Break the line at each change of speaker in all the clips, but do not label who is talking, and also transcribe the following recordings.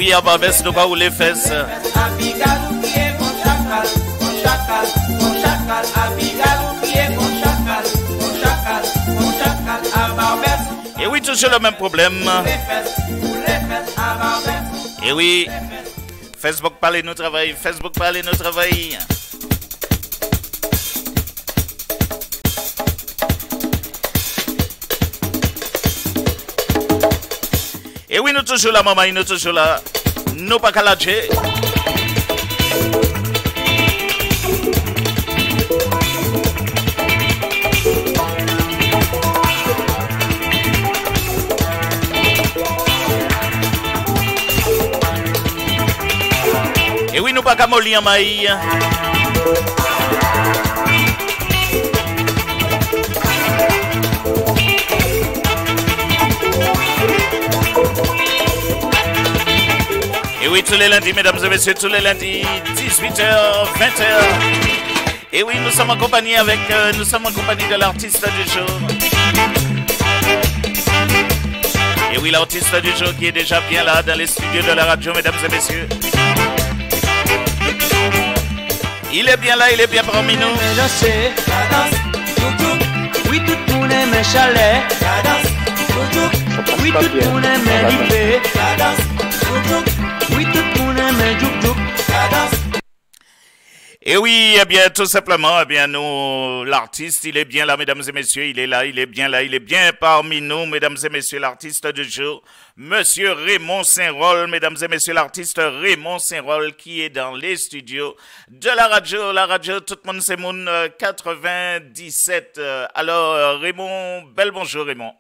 oui, à Barbès, nous pas où les fesses. Et oui, toujours le même problème. Et oui, Facebook parler nous travail, Facebook parler nous travail. Et oui, nous toujours là, maman, nous toujours là. Nous pas qu'à lâcher. Et oui, nous pas qu'à mollir en maïs. Et oui, tous les lundis, mesdames et messieurs, tous les lundis, 18h, 20h. Et oui, nous sommes en compagnie de l'artiste du jour. Et oui, l'artiste du jour qui est déjà bien là dans les studios de la radio, mesdames et messieurs. Il est bien là, il est bien parmi nous.
Oui, tout le monde aime chalet. Oui, tout le monde aime l'idée. Oui, tout le monde aime djouk.
Et oui, eh bien, tout simplement, eh bien, nous, l'artiste, il est bien là, mesdames et messieurs, il est là, il est bien là, il est bien parmi nous, mesdames et messieurs, l'artiste du jour, Monsieur Raymond Saint-Roll, mesdames et messieurs, l'artiste Raymond Saint-Roll, qui est dans les studios de la radio, tout le monde, c'est mon 97. Alors, Raymond, bel bonjour, Raymond.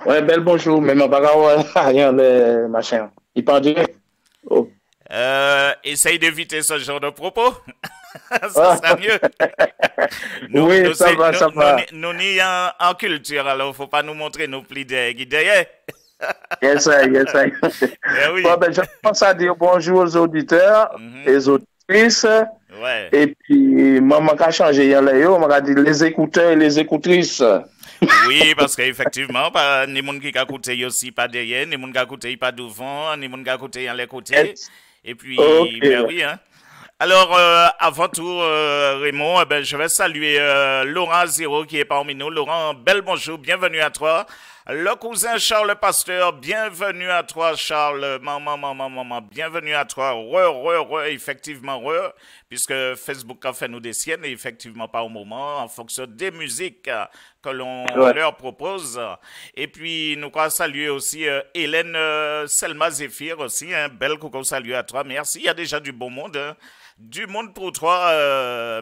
Ouais, bel bonjour, mais ma bagarre, rien, le machin. Il parle direct. Oh.
Essaye d'éviter ce genre de propos. Ça sera mieux.
Oui, ça va.
Nous n'y en culture, alors faut pas nous montrer nos plis derrière.
Yes, I.
Oui.
Bon, ben, je pense à dire bonjour aux auditeurs et aux auditrices.
Ouais.
Et puis, maman a changé hier, on m'a dit les écouteurs et les écoutrices.
Oui, parce qu'effectivement, ni monde qui a écouté aussi pas derrière, ni monde qui a écouté pas devant, ni monde qui a écouté en les côtés. Et puis,
okay.
Ben oui, hein. Alors, avant tout, Raymond, ben, je vais saluer Laurent Zéro qui est parmi nous. Laurent, bel bonjour, bienvenue à toi. Le cousin Charles Pasteur, bienvenue à toi, Charles. Maman, bienvenue à toi. Effectivement, puisque Facebook a fait nous des siennes, et effectivement pas au moment, en fonction des musiques que l'on leur propose. Et puis, nous allons saluer aussi Hélène Selma Zéphir aussi, un bel coucou salut à toi. Merci, il y a déjà du bon monde. Hein. Du monde pour toi,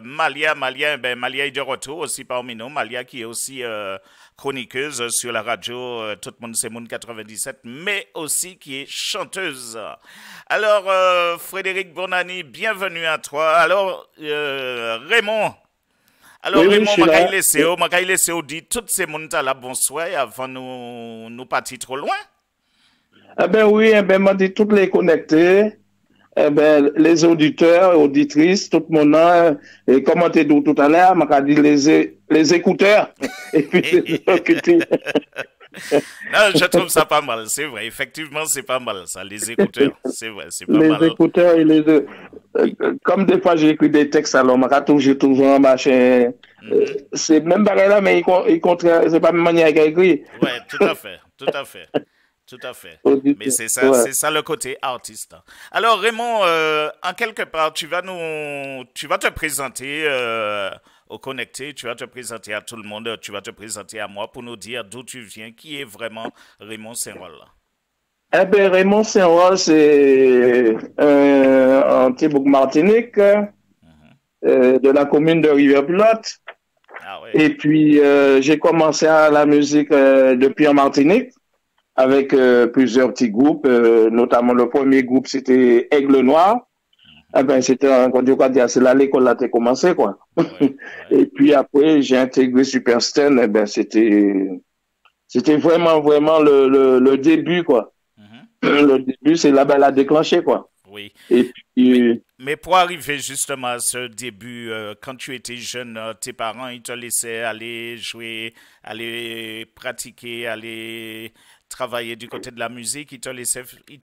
Malia est de retour aussi parmi nous. Malia qui est aussi chroniqueuse sur la radio, tout le monde c'est Monde 97, mais aussi qui est chanteuse. Alors, Frédéric Bonani, bienvenue à toi. Alors, Raymond. Alors,
oui,
Raymond, je laisser dire toutes ces mondes là bonsoir avant nous partir trop loin.
Eh ben oui, m'a dit toutes les connectés. Eh ben, les auditeurs, auditrices, tout le monde, et comment t'es dit tout à l'heure, m'a dit les écouteurs. Et puis, les écouteurs.
Non, je trouve ça pas mal, c'est vrai. Effectivement, c'est pas mal, ça, les écouteurs. C'est vrai, c'est pas mal.
Les écouteurs et les comme des fois j'ai écrit des textes, alors, m'a toujours un machin. C'est même pareil là, mais c'est pas la même manière qu'il écrit.
Ouais, tout à fait. Tout à fait. Mais c'est ça le côté artiste. Alors Raymond, en quelque part, tu vas te présenter au Connecté, tu vas te présenter à tout le monde, tu vas te présenter à moi pour nous dire d'où tu viens, qui est vraiment Raymond Saint-Roll.
Eh bien, Raymond Saint-Roll, c'est un petit bouc Martinique de la commune de Rivière-Pilote.
Ah, ouais.
Et puis, j'ai commencé à la musique depuis en Martinique, avec plusieurs petits groupes, notamment le premier groupe c'était Aigle Noir. Eh ben c'était c'est là l'école là t'es commencé quoi. Ouais. Et puis après j'ai intégré Superstan, eh ben c'était vraiment le début quoi. Le début c'est là ben la déclenché quoi.
Oui.
Et puis,
Mais pour arriver justement à ce début, quand tu étais jeune, tes parents, ils te laissaient aller jouer, aller pratiquer, aller travailler du côté de la musique, ils te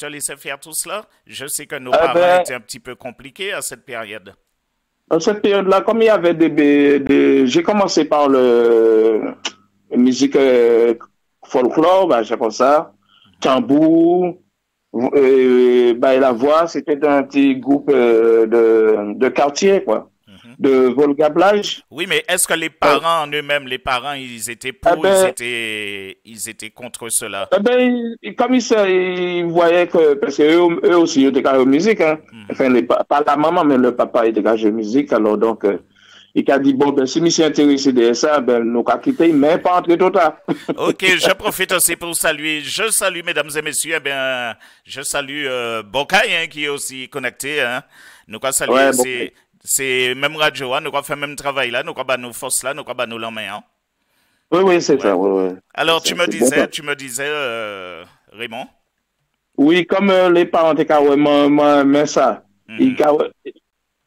laissaient faire tout cela. Je sais que nos parents
ben,
étaient un petit peu compliqués à cette période.
dans cette période-là, comme il y avait j'ai commencé par la musique folklore, ben, c'est comme ça, tambour, ben, la voix, c'était un petit groupe de quartier, quoi,
Mhm.
de Volga-Plage.
Oui, mais est-ce que les
Euh,
parents en eux-mêmes, les parents, ils étaient
eh
pour,
ben,
ils étaient contre cela?
eh ben, comme il voyait que, parce que eux aussi, ils étaient carrés musique, hein.
Mhm.
Enfin, pas la maman, mais le papa était carré musique, alors donc, il a dit, bon, ben, si je suis intéressé de ça, ben, nous avons quitté, mais pas entrer tout tard.
Ok, je profite aussi pour saluer. Je salue, mesdames et messieurs, eh bien, je salue Bokay, hein, qui est aussi connecté. Hein. Nous avons saluer,
Ouais, bon.
c'est même radio, hein, nous avons fait même travail là, nous avons nos forces là, nous avons nos mains. Hein.
Oui, oui, c'est
Ouais.
ça, oui, oui. C'est
Alors,
ça, c'est bon.
tu me disais, Raymond.
Oui, comme les parents étaient carrément, mais ça, ils,
Mhm,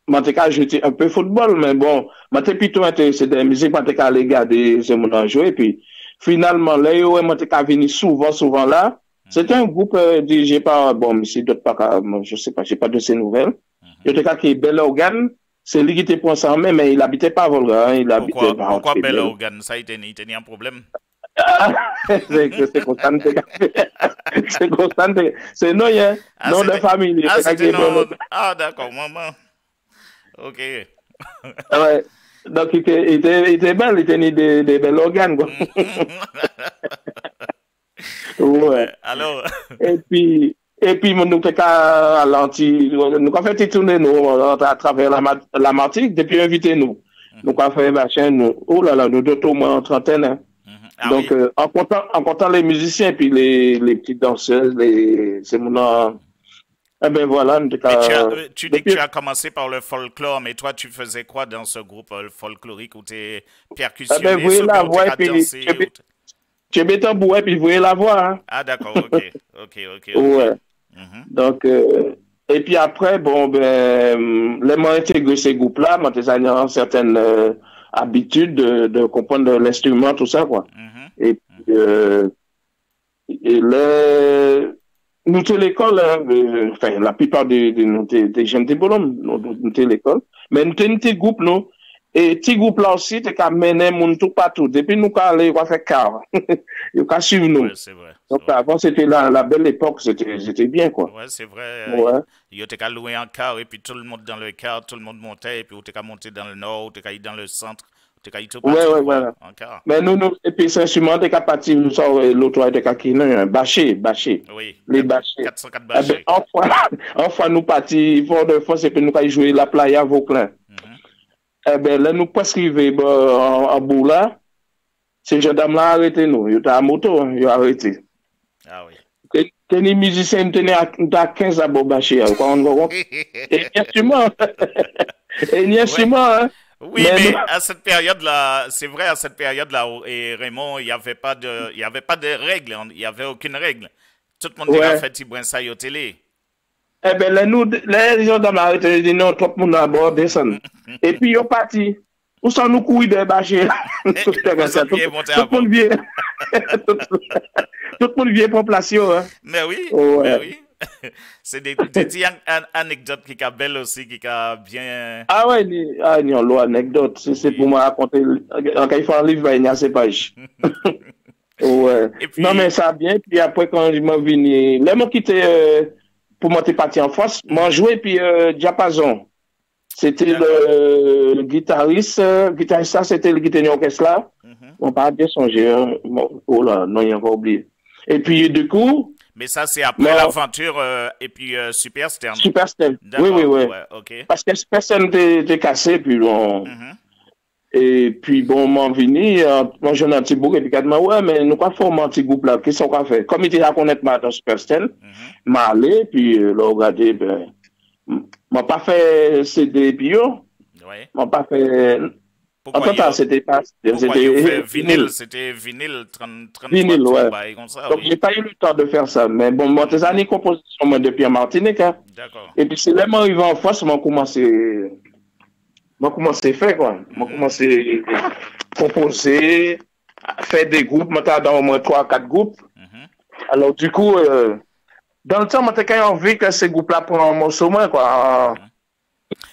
moi, t'es j'étais un peu football, mais bon, moi, t'es plutôt intéressé de la musique, moi, t'es qu'à aller regarder ce monde en jouer, puis finalement, là, moi, t'es qu'à venir souvent là.
mhm,
C'était un groupe dirigé par, bon, mais c'est d'autres pas, je sais pas, j'ai pas de ces nouvelles. Il
mhm.
était qu'à qui est Bel Organ, c'est lui qui était pour ça en main, mais il habitait pas à Volga, hein, il habitait
Pourquoi,
pas en
pourquoi Bel
Belle.
Organe? Ça, il tenait un problème.
C'est constant, c'est constant, c'est non, hein, nom de famille, il
Ah,
était qu'à qui
c'était
est Bel
non,
Organ.
ah, d'accord, maman. Ok.
Ouais. Donc, il était belle, il tenait des belles organes, quoi. Ouais.
Ouais, alors,
Et puis, nous, t'es qu'à ralentir, nous, avons fait tourner, nous, à travers la Martinique, depuis inviter nous. Nous,
Mhm,
avons fait machin, nous, oh là là, nous, deux au moins en trentaine, hein.
mhm. Ah
Donc,
oui.
en comptant les musiciens, puis les petites danseuses, c'est mon, eh ben voilà, nous, t'es
Mais
qu'à,
tu dis que
depuis,
tu as commencé par le folklore, mais toi, tu faisais quoi dans ce groupe folklorique où tu es
eh ben, vous voyez
percussionniste ou bien
la
où tu
voix, et
es
puis,
dansé
tu es béton bout, et puis, vous voyez la voix, hein.
Ah, d'accord, ok, ok, ok, ok.
Ouais.
Mhm,
Donc, et puis après, bon, ben, les m'ont intégré ces groupes-là, moi, j'ai une certaine habitude de comprendre l'instrument, tout ça, quoi.
mhm,
Et puis,
mhm,
et nous, t'es l'école, hein, enfin, la plupart des jeunes des bonhommes, nous, t'es l'école. Mais nous, t'es un petit groupe, nous. Et petit groupe là aussi, t'es qu'à mener mon tout partout. Depuis nous, qu'à aller, on va faire car. Ils qu'à suivre
ouais,
nous.
c'est vrai, c'est
Donc,
vrai.
avant, c'était la belle époque, c'était bien, quoi.
Ouais, c'est vrai.
Ouais.
Il y a qu'à louer un car et puis tout le monde dans le car, tout le monde montait et puis on qu'à monter dans le nord, on qu'à ir dans le centre, on qu'à ir tout
Ouais,
partout,
ouais,
quoi,
voilà.
en car.
Mais nous, et puis c'est instrument de capacité, nous sommes l'autre de qui un bâché,
Oui,
les bâchés.
404
Eh ben,
bâchés.
enfin, nous partis, fort de force, et puis nous avons joué la playa à Vauclin.
Mhm.
Eh ben, là, nous presque arrivés, en bout là, ces gendarmes là arrêté nous, ils étaient à moto, hein, ils ont arrêté.
Ah oui.
Les musiciens, ils tenaient à 15 à bâché, et instrument, et
Ouais.
instrument, hein.
Oui,
Mais nous,
mais à cette période-là, c'est vrai, à cette période-là, et Raymond, il y avait pas de règles, il y avait aucune règle. Tout le monde dit a
ouais.
fait ça au télé.
Eh ben, les gendarmes arrêtent, ils disent non, tout le monde à bord descend. Et puis, ils sont partis. Où sont nous couilles de bâcher? Tout
Vous
tout
auriez monté à
le monde
bord.
vient. Tout tout le monde vient pour placer, hein.
Mais
Ouais.
oui. C'est des petites anecdotes qui sont belles aussi, qui sont bien.
Ah ouais, il y a une anecdote. C'est pour
Oui.
moi raconter. Quand il faut un livre, il y a ces pages. Ouais.
Et
Non, mais
puis,
ça a bien. Puis après, quand je m'en venu, là, moi, quitté, pour monter parti en France, moi,
mhm,
joué, puis, Diapason. C'était
d'accord.
le guitariste, ça, c'était le guitariste orchestre là.
Mhm.
On pas bien songer, hein. Bon, oh là, non, il a encore oublié. Et puis, du coup,
Mais ça, c'est après
non,
l'aventure et puis Super Stern.
Super Step. Oui, oui,
D'accord,
oui.
ouais, ok.
Parce que personne t'est cassé, puis bon.
Mhm,
Et puis, bon, m'en vini, moi, j'ai un petit groupe, et puis, quand m'a ouais, mais nous, quoi, former un petit groupe là, qu'est-ce qu'on va faire? Comme il était à connaître ma dans Super Step,
mhm,
m'a allé, puis, là, regardé, ben, m'a pas fait CD, puis, yo,
ouais.
m'a pas fait, En total, c'était pas.
C'était vinyle, c'était vinyle, 33
vinyle, ouais.
comme ça,
Donc,
oui.
j'ai pas eu le temps de faire ça. Mais bon, moi, tes années composition, moi, depuis en Martinique, hein.
D'accord.
Et puis, c'est là, moi, arrivé en France, moi, commencé à faire, quoi. Moi, commencé à composer, à faire des groupes, maintenant, dans au moins 3-4 groupes. Alors, du coup, dans le temps, moi, j'ai envie que ces groupes-là prennent un morceau, moins, quoi.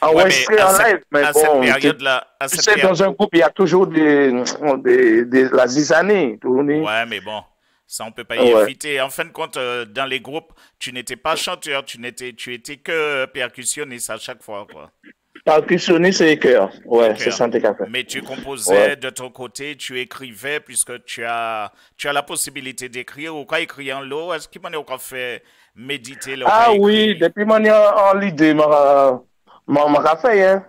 Enregistré en live, mais
à
bon,
cette période-là,
tu sais, dans un groupe, il y a toujours la zizanie.
Ouais, mais bon, ça, on peut pas y éviter. En fin de compte, dans les groupes, tu n'étais pas chanteur, tu étais que percussionniste à chaque fois, quoi.
Percussionniste et cœur, ouais, c'est ça, t'es qu'à faire.
Mais tu composais de ton côté, tu écrivais, puisque tu as la possibilité d'écrire, ou quoi écrire en l'eau, est-ce qu'il m'en a encore fait méditer le
oui, depuis mon en l'idée, m'a fait, hein.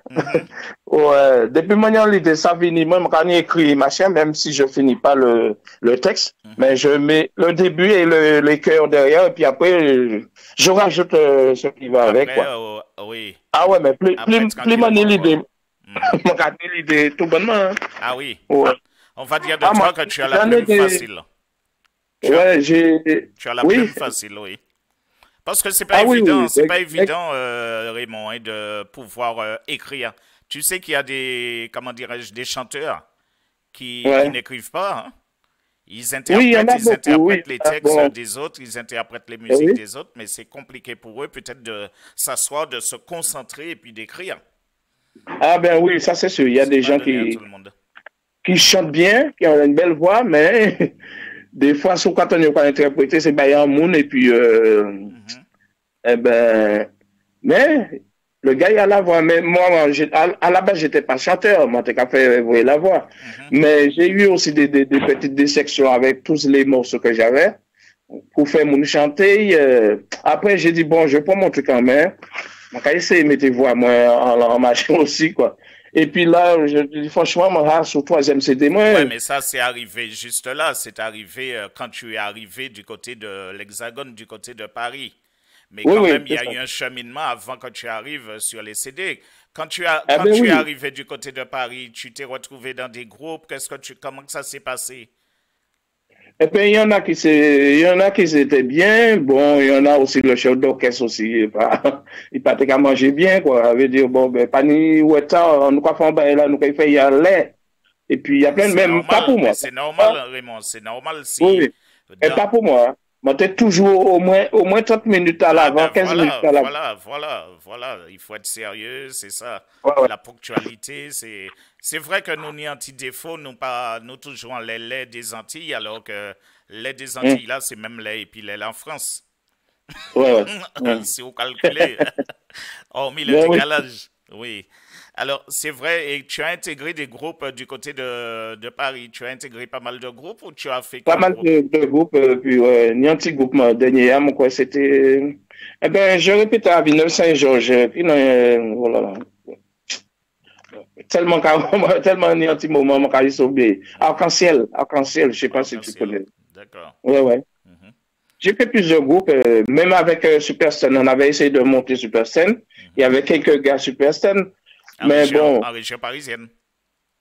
Ouais, depuis mon l'idée, ça finit, moi, quand écrit, machin, même si je finis pas le texte, mais je mets le début et les cœurs derrière, et puis après, je rajoute ce qui va avec, quoi.
Oui.
Ah ouais, mais plus mon l'idée, l'idée tout bonnement, hein.
Ah oui.
Ouais.
On va dire de toi que tu as la plume facile. Tu as la plume facile, oui. Parce que c'est pas évident, c'est pas évident, Raymond, hein, de pouvoir écrire. Tu sais qu'il y a des, comment dirais-je, des chanteurs qui n'écrivent pas, hein. Ils interprètent les textes des autres, ils interprètent les musiques des autres, mais c'est compliqué pour eux peut-être de s'asseoir, de se concentrer et puis d'écrire.
Ah ben oui, ça c'est sûr. Il y a des gens qui chantent bien, qui ont une belle voix, mais des fois, quand on n'est pas interprété, c'est Bayan Moun, et puis, mais le gars, il a la voix. Mais moi, à la base, j'étais pas chanteur, moi, t'es qu'à faire la voix. Mais j'ai eu aussi des petites dissections avec tous les morceaux que j'avais pour faire mon chanter. Après, j'ai dit, bon, je vais pas mon truc en main. Je vais essayer de mettre voix, moi, en machine aussi, quoi. Et puis là, je dis franchement, moi, sur le 3e CD, moi.
Ouais, mais ça, c'est arrivé juste là. C'est arrivé quand tu es arrivé du côté de l'Hexagone, du côté de Paris. Mais quand même, il y a eu un cheminement avant que tu arrives sur les CD. Quand tu es arrivé du côté de Paris, tu t'es retrouvé dans des groupes. Comment ça s'est passé?
Et puis, il y en a qui étaient bien. Bon, il y en a aussi le chef d'orchestre aussi. Il pas qu'à manger bien, quoi. Ça veut dire, bon, ben, pas ni où est ça, nous quoi faire là, nous quoi faire y aller. Et puis, il y a plein de même, pas pour moi.
C'est normal, Raymond, c'est normal si.
Oui. Et pas pour moi. Moi, t'es toujours au moins 30 minutes à l'avant, 15 minutes à l'avant.
Voilà. Il faut être sérieux, c'est ça.
Ouais.
La ponctualité, c'est vrai que nous, ni anti-défaut, nous toujours les laits des Antilles, alors que lait des Antilles, là, c'est même lait, et puis lait en France.
Ouais.
Si vous calculez, hormis le décalage, oui. Alors, c'est vrai, et tu as intégré des groupes du côté de Paris. Tu as intégré pas mal de groupes ou tu as fait
pas mal de groupes, puis ni un petit groupe, dernier, moi, quoi, c'était. Eh ben, je répète à Villeneuve Saint-Georges, puis voilà. Tellement ni un petit moment, mon carré sauvé. Arc-en-ciel, je sais pas si tu connais.
D'accord.
Ouais. J'ai fait plusieurs groupes, même avec Superscène. On avait essayé de monter Superscène. Il y avait quelques gars Superscène. Mais bon.
En région parisienne.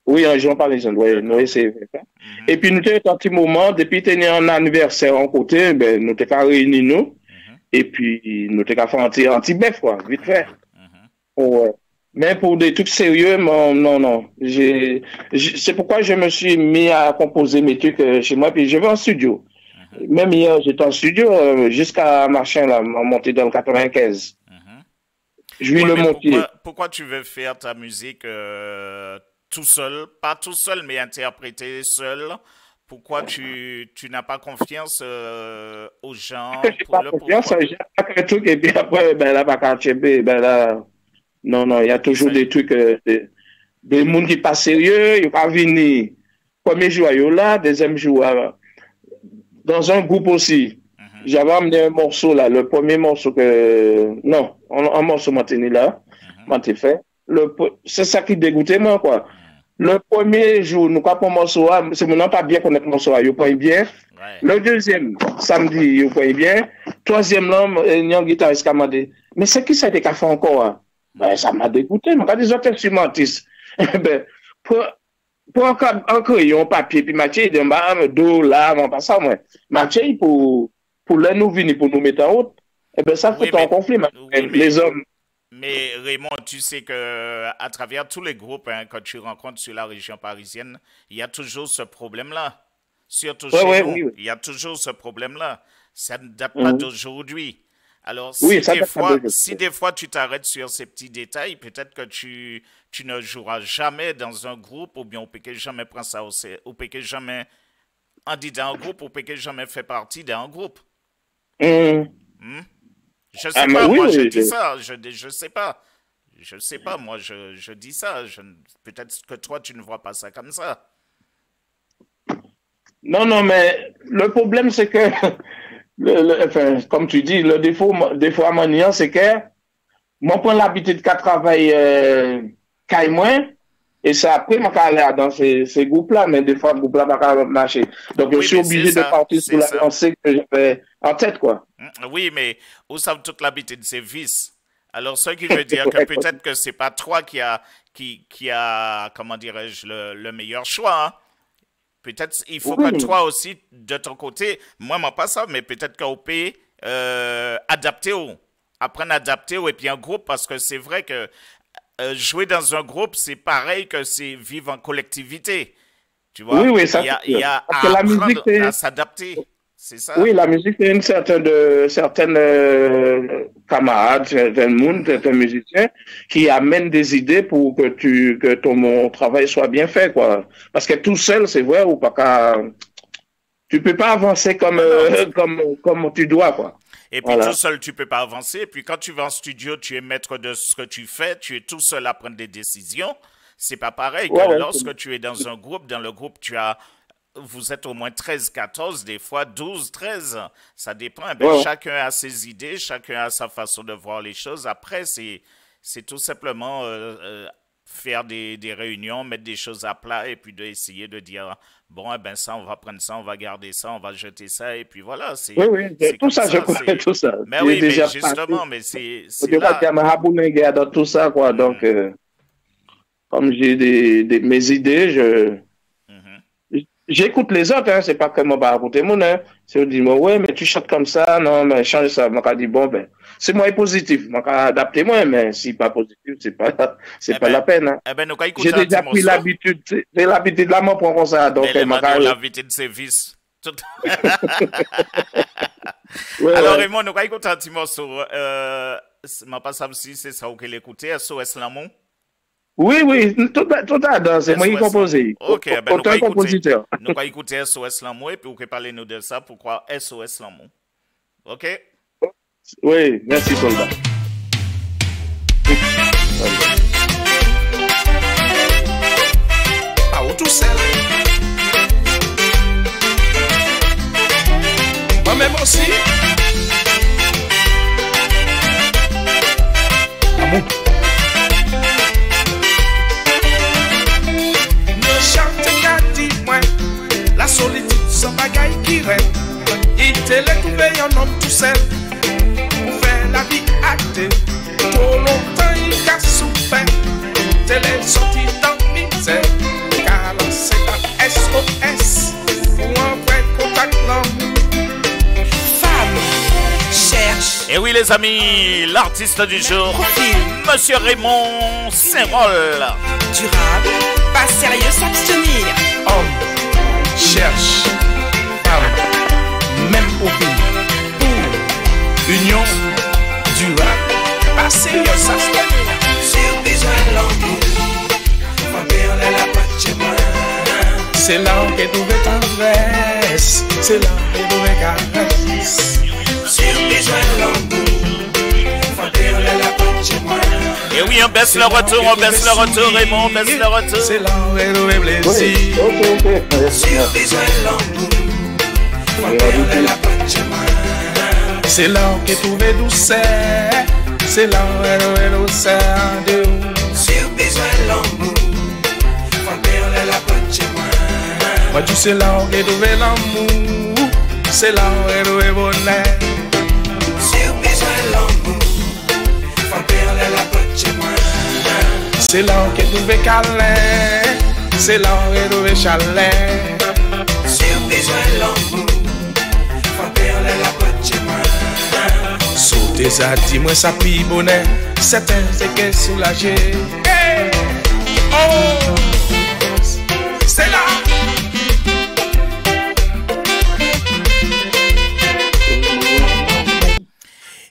Oui, en région parisienne, oui, nous essayons de faire. Et puis, nous avons un petit moment, depuis que nous avons un anniversaire en côté, ben, nous avons réunis nous. Et puis, nous avons fait un petit bœuf, quoi, vite fait. Ouais. Mais pour des trucs sérieux, non. C'est pourquoi je me suis mis à composer mes trucs chez moi, puis je vais en studio. Même hier, j'étais en studio jusqu'à machin, là, monté dans le 95. Je vais le monter.
Pourquoi tu veux faire ta musique tout seul? Pas tout seul, mais interpréter seul. Pourquoi tu n'as pas confiance aux gens?
Je n'ai pas confiance, j'ai un truc, et puis après, ben là, ben là, non, il y a toujours des trucs, des gens qui pas sérieux, ils pas venir. Premier jour, il y a là, deuxième jour, dans un groupe aussi. J'avais amené un morceau là, le premier morceau non, un morceau m'a tenu là, m'a fait. C'est ça qui dégoûtait moi, quoi. Le premier jour, nous avons un morceau, c'est mon nom pas bien connaître le morceau, il pas bien. Le deuxième, samedi, il pas bien. Troisième, là, il y a un guitariste qui m'a dit, mais c'est qui ça qui a fait encore? Ben, ça m'a dégoûté, mais quand des autres instrumentistes, ben, pour un crayon, papier, puis Mathieu, il dit, bah, dos, là, non, pas ça, moi. Mathieu, pour les nous venir, pour nous mettre en route, eh ben, ça
Oui,
fout en
mais,
conflit,
oui,
les hommes.
mais Raymond, tu sais que à travers tous les groupes, hein, quand tu rencontres sur la région parisienne, il y a toujours ce problème-là. Surtout
Ouais,
chez
ouais,
nous,
oui, oui.
il y a toujours ce problème-là. Ça ne date pas
Mhm.
d'aujourd'hui. Alors,
Oui, ça date pas de
si des fois tu t'arrêtes sur ces petits détails, peut-être que tu ne joueras jamais dans un groupe, ou bien on peut que jamais prendre ça au sérieux, ou peut que jamais en dit dans un groupe, ou peut que jamais fait partie d'un groupe.
Mhm.
Hmm? Je
Ah,
sais
mais
pas,
oui,
moi je
oui,
dis ça, je sais pas. Je sais pas, moi je dis ça. Peut-être que toi tu ne vois pas ça comme ça.
non, non, mais le problème, c'est que, enfin, comme tu dis, le défaut à mon niveau, c'est que, moi, prends l'habitude qu'à travailler, caille moins, et c'est après, moi, qu'à aller dans ces groupes-là, mais des fois, le groupe-là va pas marcher. Donc, je
Oui,
suis
mais c'est
obligé de
ça,
partir sur
c'est
la
ça.
lancée que j'avais en tête, quoi.
Oui, mais où ça toute l'habitude, c'est vice. Alors, ce qui veut dire que peut-être que c'est pas toi qui a, comment dirais-je, le meilleur choix, hein. Peut-être il faut que
Oui,
toi aussi, de ton côté, moi pas ça, mais peut-être qu'on peut adapter, apprendre à adapter, et puis un groupe, parce que c'est vrai que jouer dans un groupe, c'est pareil que c'est vivre en collectivité. Tu
oui,
vois,
oui, ça, c'est
il
sûr.
y a
Parce que
à
la musique,
apprendre à s'adapter. C'est ça.
oui, la musique, c'est une certaine camarades, certains monde, certains musiciens qui amènent des idées pour que ton travail soit bien fait, quoi. Parce que tout seul, c'est vrai, ou pas tu peux pas avancer
Non, non,
comme tu dois, quoi.
et puis tout
Voilà.
seul, tu peux pas avancer. Et puis quand tu vas en studio, tu es maître de ce que tu fais. Tu es tout seul à prendre des décisions. C'est pas pareil que
Ouais, ouais,
lorsque tu es dans un groupe. Dans le groupe, vous êtes au moins 13, 14, des fois 12, 13. Ça dépend. Eh ben,
ouais, ouais.
chacun a ses idées, chacun a sa façon de voir les choses. Après, c'est tout simplement faire des réunions, mettre des choses à plat et puis d'essayer de dire, bon, eh ben ça, on va prendre ça, on va garder ça, on va jeter ça. Et puis voilà,
Oui, oui,
c'est
tout
comme
ça, je
ça.
connais tout ça.
Mais
J'ai
oui, mais
déjà passé.
justement, mais
Je
c'est
vois qu'il y
là.
a ma raboune dans tout ça, quoi. Donc,
Mhm,
comme j'ai mes idées,
mhm.
j'écoute les autres, hein. C'est pas que moi, bah, écouter mon, hein. C'est on dit, moi, ouais, mais tu chantes comme ça, non, mais change ça. Moi, dit, bon, ben, c'est moi positif. Moi, adapter moi, mais si pas positif, c'est
Eh
pas
ben,
la peine, hein.
eh ben, nous, quand
J'ai
écouter un petit
déjà pris
morceau,
l'habitude, j'ai l'habitude là, moi, pour comme ça.
mais
Donc,
les
moi,
mains de l'invité de service. Tout...
ouais,
Alors,
ouais.
Raymond, nous, quand écouter un petit morceau, ma pas ça si c'est ça auquel écouter, SOS Lamont.
Oui, oui, tout à l'heure, c'est moi qui
SOS
compose.
Lamont. Ok, eh ben, nous, quand
Auteur-compositeur.
écouter SOS Lamont, et puis, vous pouvez parler nous de ça, pourquoi SOS Lamont. Ok?
Oui, merci, soldat.
Pas où tout seul. Moi-même aussi. Amour. Ne chante qu'à dire moi. La solitude sans bagaille qui rêve. Il te l'a trouvé un homme tout seul. Pour faire la vie actée. Trop longtemps il a souffert. Te l'est sorti dans misère. Car là c'est un SOS. Pour un vrai contact l'amour.
Femme cherche
Et oui, les amis, l'artiste du jour,
profil
Monsieur Raymond Saint-Roll.
durable, pas sérieux s'abstenir.
Homme cherche femme, même profil pour union durable. Pas sérieux, ça se termine.
Sur besoin de l'amour, faut perdre la patte chez moi.
C'est là où est trouvé tendresse, c'est là où est trouvé caresse.
Sur besoin de l'amour, faut perdre la patte chez moi.
Et oui, on baisse le retour, Raymond, on baisse le retour.
C'est là où est trouvé
Oui,
plaisir.
ok.
Sur besoin de l'amour, faut perdre la patte chez moi.
C'est là où est trouvé douceur, c'est là où est trouvé douceur de où.
Sur besoin de l'amour, faut perdre la patte chez moi.
Moi tu sais là où est trouvé l'amour, c'est là où est trouvé bonheur.
Sur besoin de l'amour, faut perdre la patte chez moi.
C'est là où est trouvé câlin, c'est là rénover chalet.
Si vous besoin l'amour, faut perdre la porte chez moi.
Sauter ça, dis-moi ça pi bonnet, certain c'est qu'elle soulagé. Hey! Oh! C'est là!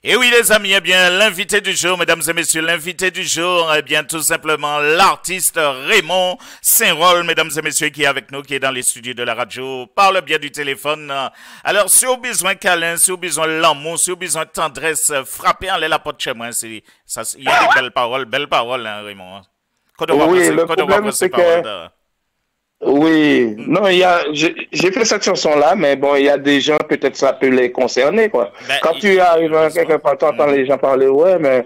Et oui les amis, eh bien l'invité du jour, mesdames et messieurs, l'invité du jour, eh bien tout simplement l'artiste Raymond Saint-Roll, mesdames et messieurs, qui est avec nous, qui est dans les studios de la radio, par le biais du téléphone. Alors si vous avez besoin de câlin, si vous avez besoin de l'amour, si vous avez besoin de tendresse, frappez en la porte chez moi. Il y a des belles paroles, hein, Raymond.
Oui, le problème c'est que... Oui, non, j'ai fait cette chanson-là, mais bon, il y a des gens, peut-être ça peut les concerner, quoi.
Ben,
quand tu arrives à quelque part, t'entends les gens parler, ouais, mais,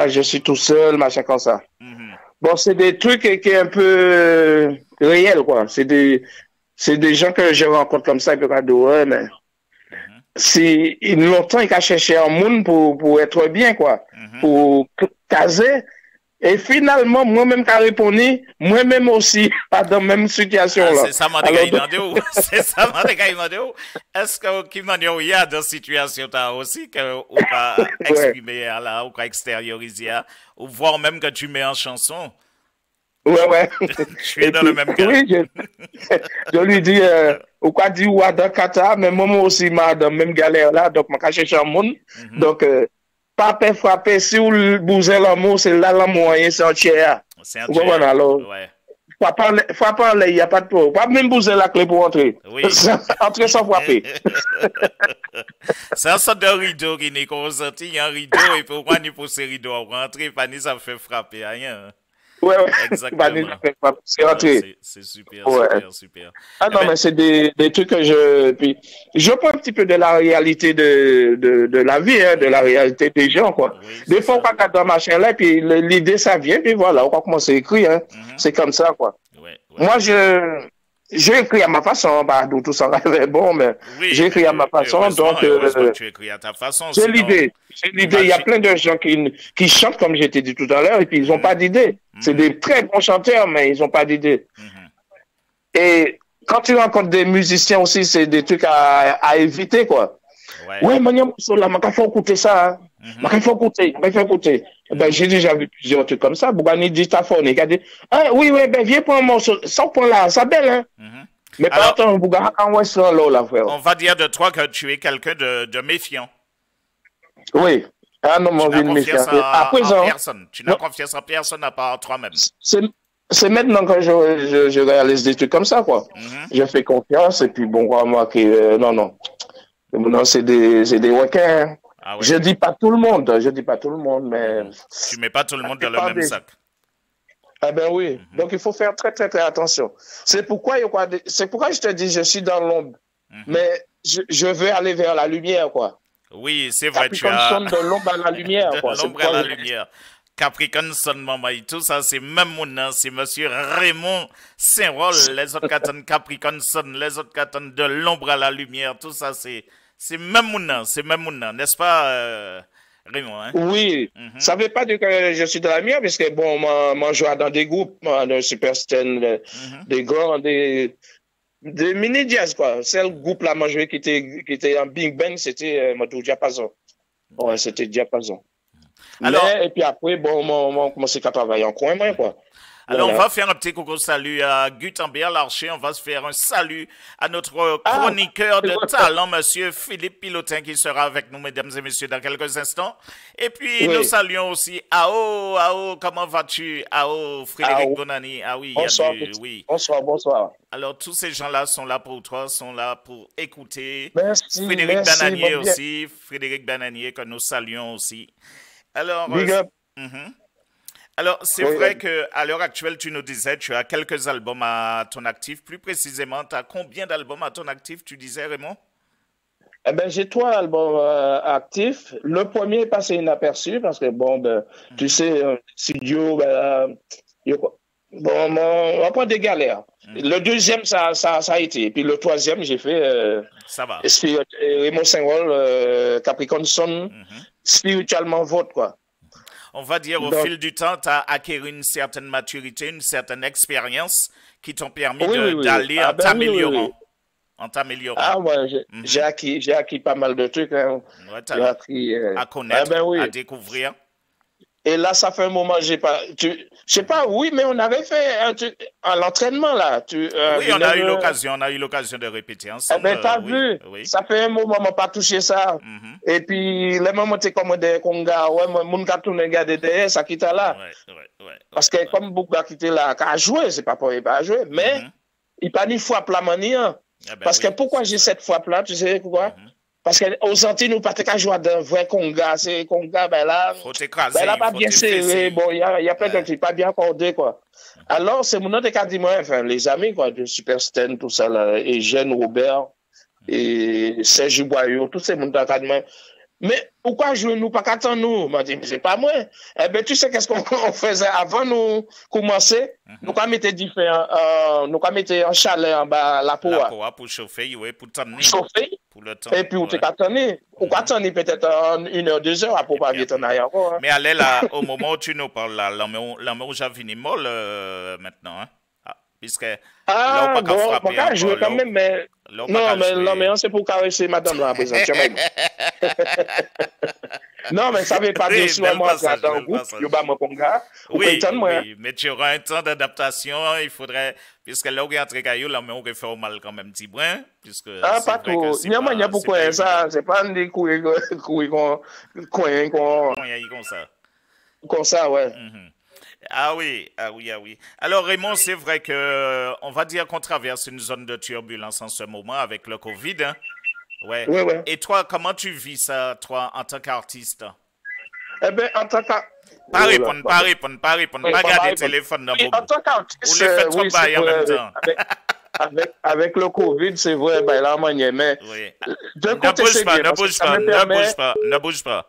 je suis tout seul, machin comme ça. Bon, c'est des trucs qui est un peu réels, quoi. C'est des gens que je rencontre comme ça, et puis dire, ouais, mais, si, longtemps, il a cherché un monde pour être bien, quoi. Pour caser. Et finalement, moi-même qui a répondu, moi-même aussi, pas dans la même situation là.
C'est ça, c'est ça, est-ce que qui m'a dit, il y a des situations aussi que on va exprimer là, ou va extérioriser, ou voire même que tu mets en chanson?
Ouais.
Je suis dans le même cas.
Oui, je lui dis, ou quoi dit, ou dans Kata, mais moi aussi, dans la même galère là, donc, je cherche un monde. Donc, pas frapper, si vous bousez l'amour, c'est là l'amour, c'est un tiers.
C'est un tiers.
Alors,
ouais.
Faut parler, il n'y a pas de problème. Pas même bouser la clé pour entrer.
Oui.
Entrer sans frapper.
C'est un sorte de rideau qui n'est qu'on sorti, il y a un rideau, et pourquoi ni pour ce rideau, on rentre, pas ni ça fait frapper, rien.
Ouais.
Exactement.
C'est entré.
C'est super, super.
Ah non, mais c'est des trucs que je prends un petit peu de la réalité de la vie, hein, de la réalité des gens, quoi.
Oui,
des fois, on regarde dans machin là, puis l'idée, ça vient, puis voilà, on va commencer à écrire, hein. C'est comme ça, quoi.
Ouais.
Moi, j'ai écrit à ma façon, d'où tout ça rêvait bon, mais j'ai écrit à ma façon, donc,
tu écris à ta façon.
J'ai l'idée. Il y a plein de gens qui chantent, comme j'ai dit tout à l'heure, et puis ils n'ont pas d'idée. C'est des très bons chanteurs, mais ils n'ont pas d'idée. Et quand tu rencontres des musiciens aussi, c'est des trucs à éviter, quoi. Ouais, mais il faut écouter ça. Il faut écouter. Ben, j'ai déjà vu plusieurs trucs comme ça. Bougani dit Taphone, il a dit, oui, ben, viens pour un morceau. Sans point là, ça belle, hein. Mais pas autant, Bougani,
on va dire de toi que tu es quelqu'un de méfiant.
Oui. Ah non, mon vie de méfiant. À présent.
Tu n'as confiance en personne à part toi-même.
C'est maintenant que je réalise des trucs comme ça, quoi. Je fais confiance, et puis bon, moi, non, c'est des requins.
Ah, oui.
Je dis pas tout le monde, mais...
Tu mets pas tout le monde dans le même sac.
Ah ben oui, donc il faut faire très, très, très attention. C'est pourquoi je te dis, je suis dans l'ombre, mais je veux aller vers la lumière, quoi.
Oui, c'est vrai,
tu as... de l'ombre à la lumière, quoi.
De l'ombre à la lumière. Capricorne Son Maman, tout ça, c'est même mon nom, c'est monsieur Raymond Saint-Roll. Les autres cartons Capricorne Son, les autres cartons de l'ombre à la lumière, tout ça, c'est même mon nom, n'est-ce pas, Raymond, hein?
Oui, ça ne veut pas dire que je suis de la lumière, parce que bon, moi, je joue dans des groupes, de Superstar, des grands, des mini-jazz, quoi. C'est le groupe là, moi, qui était en Big Bang, c'était Moto Diapason. Ouais, c'était Diapason. Alors, et puis après, bon, on commence à travailler en coin, quoi.
Alors, on va faire un petit coucou salut à Gutenberg Larcher. On va se faire un salut à notre chroniqueur de talent, monsieur Philippe Pilotin, qui sera avec nous, mesdames et messieurs, dans quelques instants. Et puis, nous saluons aussi Ao, comment vas-tu? Ao, Frédéric Bonani. Ah oui,
bonsoir,
oui.
Bonsoir.
Alors, tous ces gens-là sont là pour toi, sont là pour écouter.
Merci.
Frédéric Bananier aussi. Frédéric Bananier, que nous saluons aussi. Alors, alors, c'est vrai qu'à l'heure actuelle, tu nous disais, tu as quelques albums à ton actif. Plus précisément, tu as combien d'albums à ton actif, tu disais, Raymond?
Eh ben, j'ai 3 albums actifs. Le premier est passé inaperçu parce que, bon, tu sais, studio, on va prendre des galères. Le deuxième, ça a été. Et puis le troisième, j'ai fait...
ça va.
Raymond Saint-Roll, Capricorne Son, spirituellement vôtre, quoi.
on va dire, au fil du temps, tu as acquis une certaine maturité, une certaine expérience qui t'ont permis d'aller en t'améliorant. En t'améliorant.
Ah, moi, j'ai acquis pas mal de trucs. Hein.
Ouais, j'ai appris à connaître, à découvrir.
Et là, ça fait un moment, je sais pas, oui, mais on avait fait un truc à l'entraînement, là.
Oui, on a eu l'occasion de répéter ensemble.
Eh ben, t'as vu, ça fait un moment, on n'a pas touché ça. Et puis, les moments, tu commandé Conga, ouais, mon gars, tout le gars derrière, ça quitte là. Parce que comme beaucoup a quitté là, à jouer, c'est pas pour il pas jouer, mais il pas ni fois plat manière. Parce que pourquoi j'ai cette fois plat, tu sais pourquoi? Parce qu'aux Antilles, nous, pas qu'à jouer d'un vrai Conga. C'est Conga, ben là,
faut t'écraser,
ben là, pas bien serré. Bon, il y a plein de trucs pas bien accordés, quoi. Alors, c'est mon autre cas, dis-moi, enfin, les amis, quoi, de Super Sten, tout ça, là, et Jeanne Robert, et Serge Boyot, tous ces monde d'académie. Mais pourquoi jouer nous pas qu'attendre nous? M'a dit, mais c'est pas moi. Eh ben, tu sais qu'est-ce qu'on faisait avant nous commencer? Nous quand mettre différents, nous quand mettre un chalet en bas la poa.
Pour chauffer, oui, pour t'emmener.
Chauffer.
Pour le temps.
Et puis, on t'est qu'attendre. Ou qu'attendre peut-être 1 heure, 2 heures pour pas vite en arrière encore. Hein.
Mais allez là, au moment où tu nous parles là, l'amour j'ai fini molle maintenant, hein? Puisque
là, on peut frapper. Pas jouer quand même, mais. Non, mais l'ambiance, c'est pour caresser madame là, présent. Non, mais ça ne veut pas dire que moi, dans le groupe, je vais me conga.
Oui, mais tu auras un temps d'adaptation, il faudrait. Puisque là, on est entré caillou, là, mais on fait au mal quand même, petit brin. Puisque
pas trop. Il y a pourquoi ça, c'est pas des couilles comme
ça.
Comme ça, ouais.
Ah oui. Alors Raymond, c'est vrai que on va dire qu'on traverse une zone de turbulence en ce moment avec le Covid. Hein? Ouais. Et toi, comment tu vis ça, toi, en tant qu'artiste?
Eh bien, en tant qu'artiste.
Pas répondre. Pas garder le téléphone dans le
en tant qu'artiste,
ou les faites trop bailler en même temps.
Avec le Covid, c'est vrai, ben là, mais.
Oui. Ne bouge pas.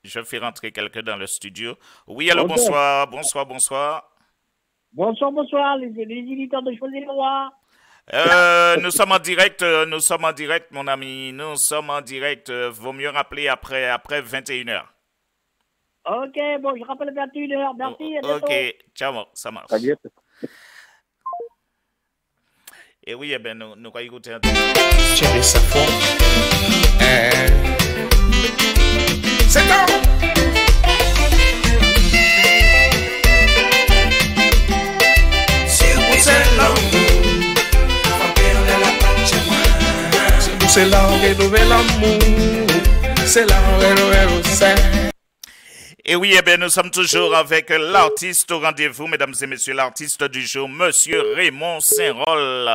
Je fais rentrer quelqu'un dans le studio. Oui, allô, bonsoir.
Bonsoir, les éditeurs de Choisir le Roi.
Nous sommes en direct, mon ami. Nous sommes en direct. Vaut mieux rappeler après 21h.
Ok, bon, je rappelle 21h. Merci, à bientôt.
Ok, ciao, ça marche. Et oui, eh bien, nous allons écouter un peu.
Tiens, ça fond. C'est bon. C'est là où est nouvel amour. C'est là où est nouvel sein.
Et oui, eh bien, nous sommes toujours avec l'artiste au rendez-vous, mesdames et messieurs, l'artiste du jour, Monsieur Raymond Saint-Roll.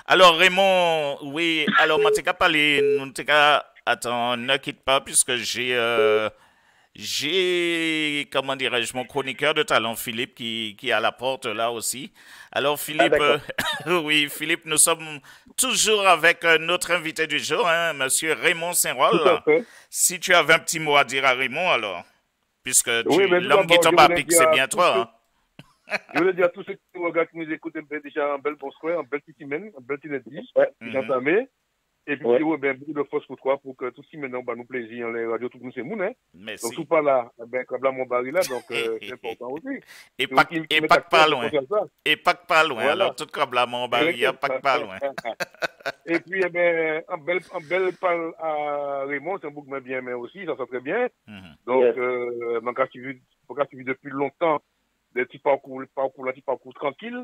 Alors, Raymond, oui, alors, on t'a parlé, nous t'a attends, ne quitte pas, puisque j'ai, comment dirais-je, mon chroniqueur de talent, Philippe, qui est à la porte là aussi. Alors, Philippe, oui, Philippe, nous sommes toujours avec notre invité du jour, hein, Monsieur Raymond Saint-Roll. Si tu avais un petit mot à dire à Raymond, alors, puisque l'homme qui tombe à pic, c'est bien toi. Hein.
Je voulais dire à tous ceux qui nous regardent, qui nous écoutent, déjà un bel bonsoir, un bel petit semaine, un bel petit lundi, entamé. Et puis, beaucoup de force pour toi, pour que tout ce qui maintenant, nous plaisir, les radios, tout le monde, c'est moun, hein.
Merci.
Donc, tout pas là, comme là, mon baril là, donc, c'est important aussi.
Et pas pas loin. Et pas loin. Voilà. Alors, tout comme là, mon baril, pas loin.
Et puis, eh ben, un bel parle à Raymond, c'est un bouc bien aimé aussi, ça sent très bien. Donc, quand tu vis depuis longtemps, des petits parcours tranquilles,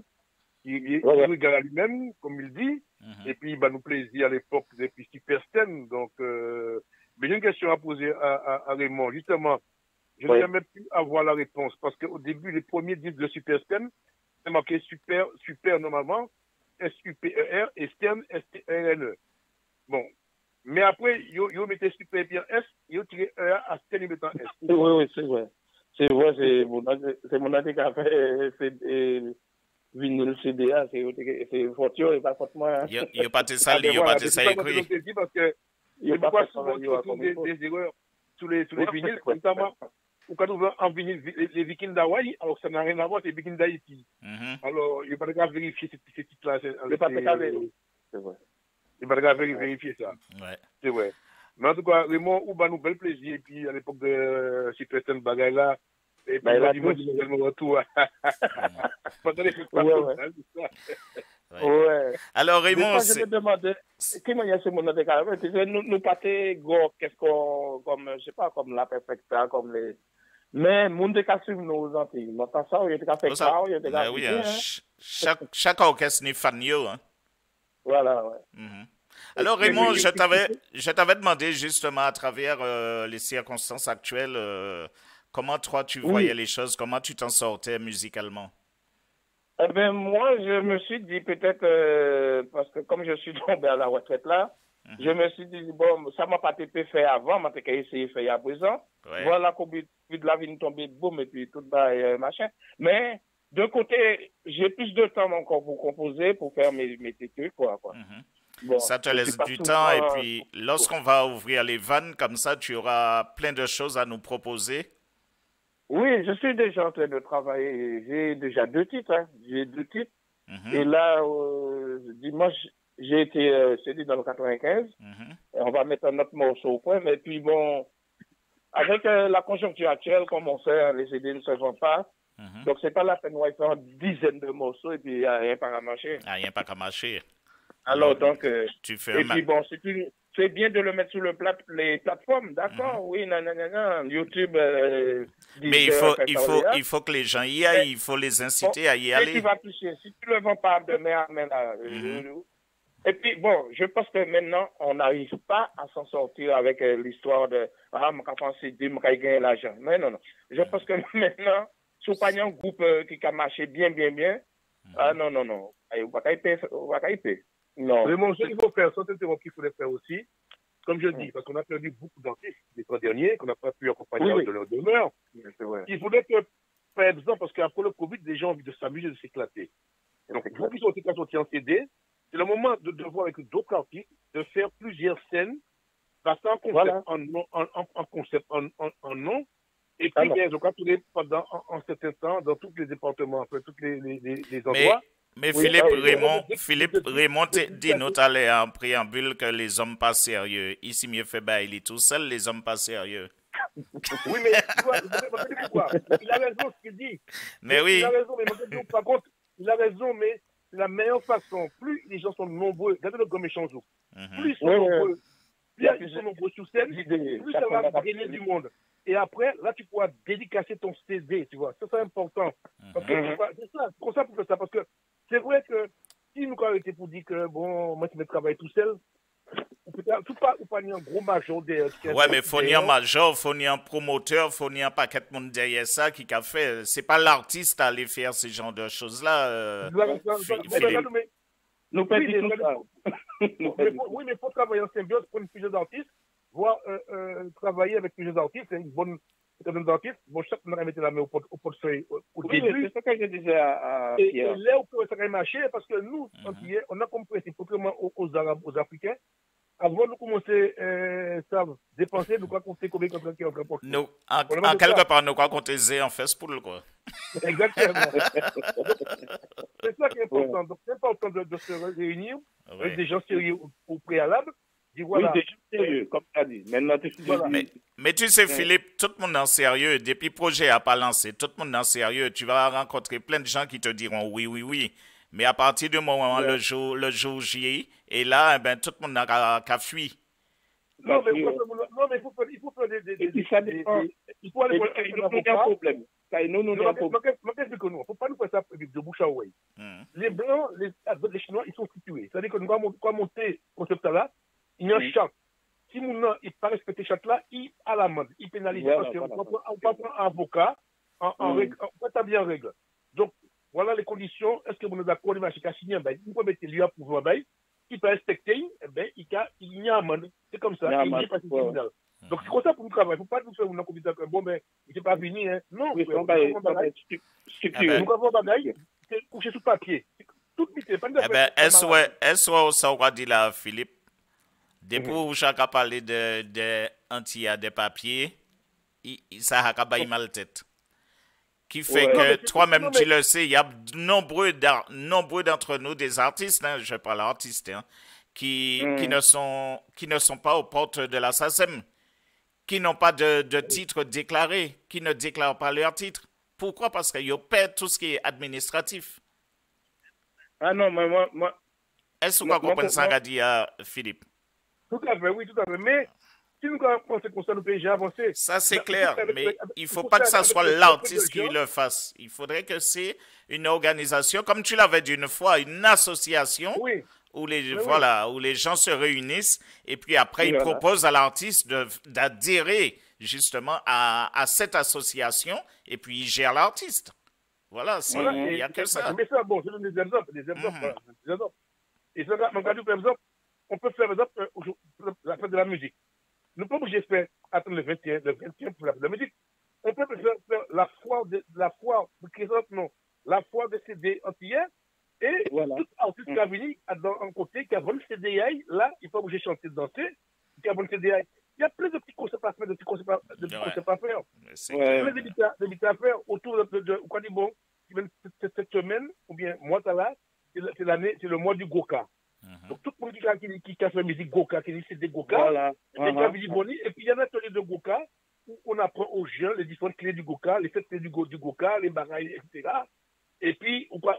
il regarde à lui-même, comme il dit, et puis il va nous plaisir à l'époque depuis Super Sten. Donc, mais j'ai une question à poser à Raymond. Justement, je n'ai jamais pu avoir la réponse parce qu'au début, les premiers disques de Super Sten, c'est marqué super normalement, S-U-P-E-R et Stern, S-T-R-N-E. Bon. Mais après, ils mettaient super bien S, ils ont tiré E à Stern, ils mettent S.
Oui, c'est vrai. C'est vrai, c'est mon avis qui a fait vinyle CDA, c'est fortune et pas fortement.
Il n'y a pas de ça, il n'y a pas de ça écrit.
Parce que il y a souvent des erreurs sur les vinyles, notamment quand on veut en vinyle les Vikings d'Hawaï, alors ça n'a rien à voir, c'est les Vikings d'Haïti. Alors, il n'y a pas de cas vérifier ces titres-là. Il n'y a pas de cas vérifier ça.
Ouais.
C'est vrai. Mais en tout cas, Raymond, ou nous bel plaisir. Et puis, à l'époque de Super Bagaille là, et puis, il m'a dit mon retour. Pendant les fêtes,
ouais.
Alors, Raymond,
je me demandais, comment il y a ce monde de caractère? Nous partons, qu'est-ce qu'on, comme, je sais pas, comme la perfecta, comme les. Mais, monde de cas suivre nos Antilles. Maintenant, ça, il y a des cas fait ça, il y a des cas.
Oui, chaque orchestre n'est fan, hein.
Voilà, ouais.
Alors, Raymond, je t'avais demandé justement à travers les circonstances actuelles, comment toi tu voyais les choses, comment tu t'en sortais musicalement?
Eh bien, moi, je me suis dit peut-être, parce que comme je suis tombé à la retraite là, je me suis dit, bon, ça m'a pas été fait avant, m'a essayé de faire à présent.
Ouais.
Voilà, puis de la vie tomber boum, et puis tout bas, machin. Mais, d'un côté, j'ai plus de temps encore pour composer, pour faire mes trucs, quoi. Bon,
ça te laisse du temps, et puis lorsqu'on va ouvrir les vannes, comme ça, tu auras plein de choses à nous proposer.
Oui, je suis déjà en train de travailler. J'ai déjà 2 titres. Hein. J'ai 2 titres. Et là, dimanche, j'ai été cédé dans le 95. Et on va mettre un autre morceau au point. Mais puis bon, avec la conjoncture actuelle, comme on sait, les CD ne se vendent pas. Donc, c'est pas la peine de faire une dizaine de morceaux et puis il n'y a rien pas à marcher.
Rien pas à marcher.
Alors, donc,
tu fais
puis bon, c'est bien de le mettre sur les plateformes, d'accord? Oui, YouTube.
Mais il faut que les gens y aillent, il faut les inciter à y aller.
Tu vas toucher. Si tu ne le vends pas demain, et puis, bon, je pense que maintenant, on n'arrive pas à s'en sortir avec l'histoire de « Ah, je pense que je vais gagner l'argent ». Mais non. Je pense que maintenant, si on a un groupe qui a marché bien, ah non. On va pas y payer. Non.
Vraiment, ce qu'il faut faire, sans interrompre, qu'il faudrait faire aussi, comme je dis, parce qu'on a perdu beaucoup d'artistes les 3 derniers, qu'on n'a pas pu accompagner de leur demeure. Il faudrait que, par exemple, parce qu'après le Covid, les gens ont envie de s'amuser, de s'éclater. Donc, pour qu'ils soient sortis en CD, c'est le moment de voir avec d'autres artistes, de faire plusieurs scènes, passer en concept, en nom, et puis, bien, donc, tourner pendant un certain temps dans tous les départements, enfin, tous les endroits.
Mais Philippe Raymond dit nous allons en préambule que les hommes pas sérieux. Ici, mieux fait il est tout seul, les hommes pas sérieux.
Oui, mais tu vois, pourquoi? Il a raison ce qu'il dit.
Mais oui.
Il a raison, mais par contre, il a raison, mais c'est la meilleure façon. Plus les gens sont nombreux, regardez le grand méchant Zouk. Plus ils sont nombreux, sur scène, plus ça va drainer du monde. Et après, là, tu pourras dédicacer ton CD, tu vois. Ça, c'est important. Parce que c'est ça, pour ça, pour faire ça. Parce que c'est vrai que si nous avons été pour dire que, bon, moi, je vais travailler tout seul, tout pas un gros major derrière.
Ouais, mais il faut ni un major, il faut ni un promoteur, il faut ni un paquet de monde derrière ça qui a fait. C'est pas l'artiste à aller faire ce genre de choses-là.
Nous perdons tout ça.
Oui, mais il faut travailler en symbiose pour plusieurs artistes, voire travailler avec plusieurs artistes, c'est une bonne d'artistes. Bon, chaque monde a mis la main au portefeuille au début.
C'est ce que je disais à
Pierre. Et là, ça va marcher parce que nous, on a comme principe, contrairement aux Arabes, aux Africains, avant de commencer à dépenser, nous croyons qu'on sait combien de qui est en
nous, en quelque part, nous croyons qu'on est en Facebook, quoi.
Exactement. C'est ça qui est important. Donc, c'est important de se réunir avec des gens sérieux au préalable.
Voilà. Oui, c'est sérieux, comme tu as dit. Maintenant,
mais tu sais, Philippe, tout le monde est sérieux. Depuis le projet n'a pas lancé, tout le monde est sérieux. Tu vas rencontrer plein de gens qui te diront oui. Mais à partir du moment où le jour J, et là, tout le monde n'a qu'à fuir.
Non, mais il faut faire des...
Et puis ça dépend. Il faut aller pour un problème. Nous, il ne faut pas nous faire ça de bouche à oreille.
Les Blancs, les Chinois, ils sont situés. C'est-à-dire que nous allons monter ce concept-là. Il y a un charte. Si mon nom n'est pas respecté charte-là, il a l'amende. Il pénalise. Parce qu'on va prendre un avocat en règle, on va établir en règle. Donc, voilà les conditions. Est-ce que vous êtes d'accord? Il va signer un bail. Vous pouvez mettre lui à pouvoir un bail. Il peut respecter, il y a un amende. C'est comme ça. Il n'est pas criminel. Donc, c'est comme ça pour nous travailler. Il ne faut pas nous faire une commission que bon, mais il n'est pas fini. Non, nous avons un bagaille. C'est couché sous papier. Tout vite.
Est-ce que ça aura dit là, Philippe? Depuis où chacun a parlé de des papiers, ça a pas mal tête. Qui fait que toi-même tu le sais, il y a nombreux d'entre nous, des artistes, je parle artistes, qui ne sont pas aux portes de la SACEM, qui n'ont pas de titre déclaré, qui ne déclarent pas leur titre. Pourquoi? Parce qu'ils paient tout ce qui est administratif.
Ah non, mais moi
est-ce que vous comprenez ça qu'a dit Philippe?
Tout à fait, oui, tout à fait. Mais si nous pensons qu'on nous peut avancer.
Ça, c'est clair, mais il ne faut pas que ça soit l'artiste qui le fasse. Il faudrait que c'est une organisation, comme tu l'avais dit une fois, une association où les gens se réunissent et puis après, ils proposent à l'artiste d'adhérer justement à cette association et puis ils gèrent l'artiste. Voilà, il n'y a que ça.
Mais ça, bon, je donne des exemples. Et ça, par exemple, on peut faire, par exemple, la fête de la musique. Nous ne pouvons pas faire attendre le 21 pour la fête de la musique. On peut faire la foire de CD entière et tout artiste qui a venu en côté, qui a vendu CD, là, il faut bouger chanter, danser, qui a vendu CD. Il y a plein de petits concepts à faire, de petits concepts à faire. Plein d'évités à faire autour de quoi dit bon, cette semaine, ou bien moi, là, c'est le mois du Goka. Donc tout le monde qui a fait musique Goka, qui dit c'est des Goka, et puis il y a un atelier de Goka où on apprend aux jeunes les différentes clés du Goka, les 7 clés du Goka, les bagailles, etc. Et puis on va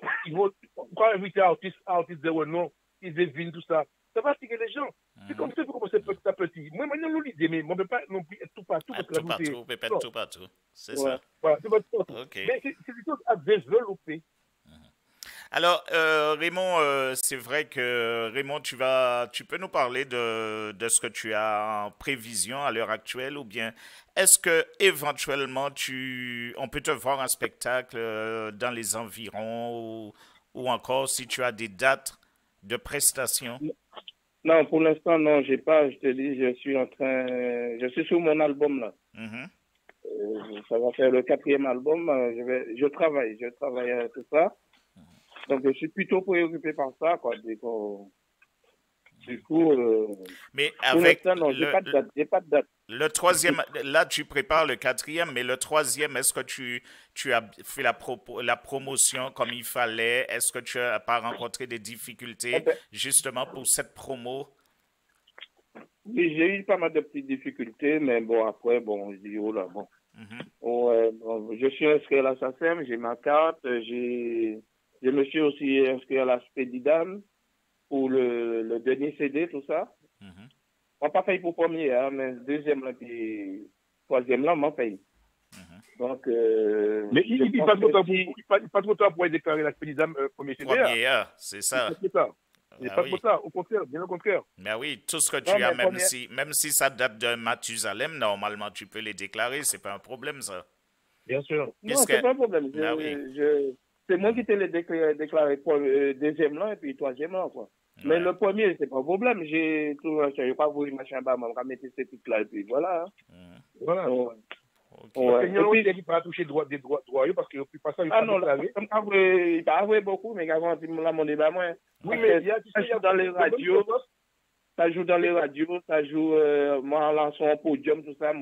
inviter artistes de renom, ils devinent tout ça. Ça va attirer les gens. C'est comme ça qu'il faut commencer petit à petit. Moi, maintenant, nous l'idée, mais on ne peut pas non plus être tout partout.
Tout partout. C'est ça.
Voilà, c'est pas tout partout. Mais c'est des choses à développer.
Alors, Raymond, c'est vrai que, Raymond, tu peux nous parler de ce que tu as en prévision à l'heure actuelle ou bien est-ce que éventuellement on peut te voir un spectacle dans les environs ou encore si tu as des dates de prestations?
Non, pour l'instant, non, j'ai pas. Je te dis, je suis sur mon album là. Ça va faire le 4e album. Je travaille à tout ça. Donc, je suis plutôt préoccupé par ça, quoi. Du coup,
mais avec
non, j'ai pas de date.
Le 3e, là, tu prépares le 4e, mais le 3e, est-ce que tu as fait la promotion comme il fallait? Est-ce que tu n'as pas rencontré des difficultés, justement, pour cette promo?
Oui, j'ai eu pas mal de petites difficultés, mais bon, après, bon, je dis, oh là, bon. Je suis inscrit à la SACEM, j'ai ma carte, je me suis aussi inscrit à la Spédidam pour le dernier CD, tout ça. On n'a pas payé pour le premier, hein, mais le 2e là, puis 3e là, on m'a payé. Donc,
mais il passe trop tard pour déclarer la Spédidam premier CD.
C'est ça.
Il n'est pas trop tard, au contraire, bien au contraire.
Mais oui, tout ce que tu as, même si ça date de Mathusalem, normalement, tu peux les déclarer, c'est pas un problème, ça.
Bien sûr.
Non, c'est pas un problème. C'est moi qui t'ai déclaré 2e là et puis 3e là, quoi. Mais le premier, c'est pas un problème. Je n'ai pas voulu machin bas, on va mettre ces trucs-là et puis voilà.
Voilà. Parce qu'il ne pas toucher des droits parce qu'il ne peut pas ça.
Ah non, il pas avoué beaucoup, mais avant, il m'a demandé pas moins. Oui, mais il y a dans les radios, ça joue dans les radios, ça joue, moi, en lançant un podium, tout ça,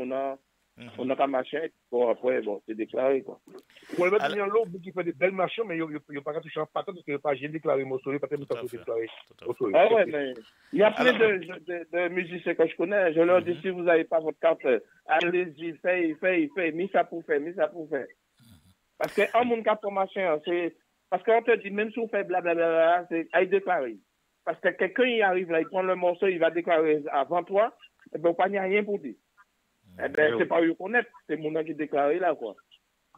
on a pas machin, bon, après, bon, c'est déclaré, quoi.
Pour le mettre en l'autre, qui fait des belles machins, mais il n'y a pas touché en patate parce qu'il n'y a pas j'ai déclaré mon sourire, parce que ça peut déclarer.
Ah ouais, mais il y a plein de musiciens que je connais, je leur dis, si vous n'avez pas votre carte, allez-y, faites, mis ça pour faire. Parce qu'un monde qui a ton machin, c'est, parce qu'on te dit, même si on fait blablabla, c'est à y déclarer. Parce que quelqu'un, il arrive là, il prend le morceau, il va déclarer avant toi, et ben, il n'y a rien pour dire. Eh ben, c'est pas eux connaître, c'est mon nom qui est déclaré là, quoi.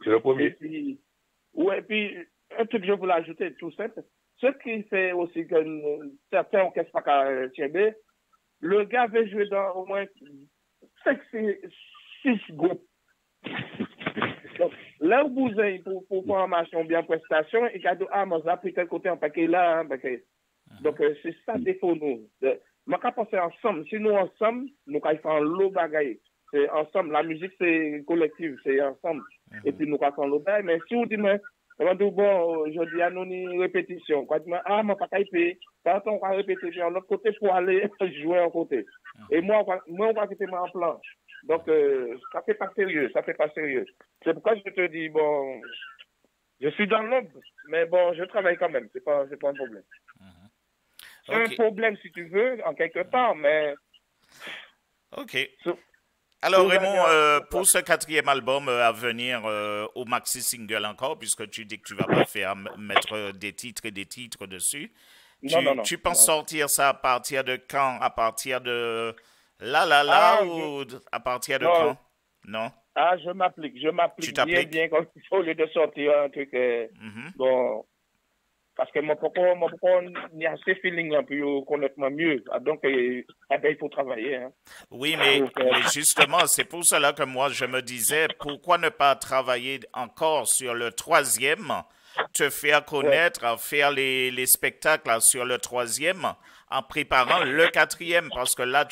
C'est le premier.
Et puis, un truc que je voulais ajouter, tout simple. Ce qui fait aussi que certains orchestres pas qu'à Tchébé, le gars veut jouer dans au moins 6 groupes. Donc, là où vous êtes pour faire un marché en bien prestation, et qu'il y a moi, j'ai pris tel côté en paquet là, Donc, c'est ça défaut, nous. Moi, quand on fait ensemble, si nous ensemble, nous, quand il fait un lot bagaille. C'est ensemble. La musique, c'est collectif, c'est ensemble. Et puis, nous passons le bail. Mais si on dit, mais, bon, je dis à nous une répétition. Quand tu dis, moi, pas payer. Quand on va répéter, de l'autre côté pour aller jouer un côté. Et moi, on va quitter moi en plan. Donc, ça fait pas sérieux. C'est pourquoi je te dis, bon, je suis dans l'ombre. Mais bon, je travaille quand même. C'est pas un problème. C'est un problème, si tu veux, en quelque part, mais...
OK. Alors, Raymond, pour ce 4e album à venir, au maxi single encore, puisque tu dis que tu vas pas faire mettre des titres et des titres dessus, tu penses sortir ça à partir de quand? À partir de ou à partir de quand? Non?
Ah, je m'applique bien comme il faut, au lieu de sortir un truc, bon... Parce que mon papa il a assez feeling un peu connaître mieux. Donc, il faut travailler. Hein.
Oui, mais justement, c'est pour cela que moi, je me disais, pourquoi ne pas travailler encore sur le 3e, te faire connaître, faire les spectacles sur le 3e, en préparant le 4e, parce que là,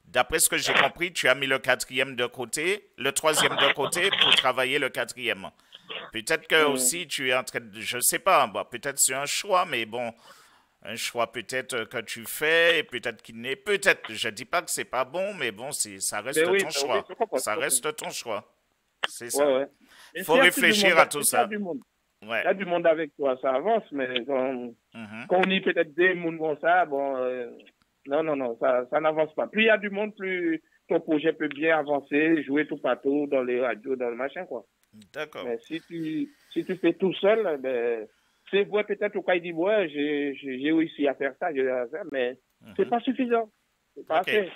d'après ce que j'ai compris, tu as mis le 4e de côté, le 3e de côté pour travailler le 4e. Peut-être que aussi tu es en train de, je sais pas, peut-être c'est un choix, mais bon, un choix peut-être que tu fais, et peut-être qu'il n'est, je dis pas que c'est pas bon, mais bon, ça reste ton choix. Ça reste ton choix. C'est ça.
Ouais.
Faut réfléchir à tout ça.
Il y a du monde avec toi, ça avance, mais quand on y peut-être des mondes comme ça, non, ça n'avance pas. Plus il y a du monde, plus ton projet peut bien avancer, jouer tout partout, dans les radios, dans le machin, quoi.
D'accord.
Mais si tu fais tout seul, c'est vrai, peut-être au cas d'Ivoire, j'ai réussi à faire ça, mais c'est pas suffisant. C'est pas assez.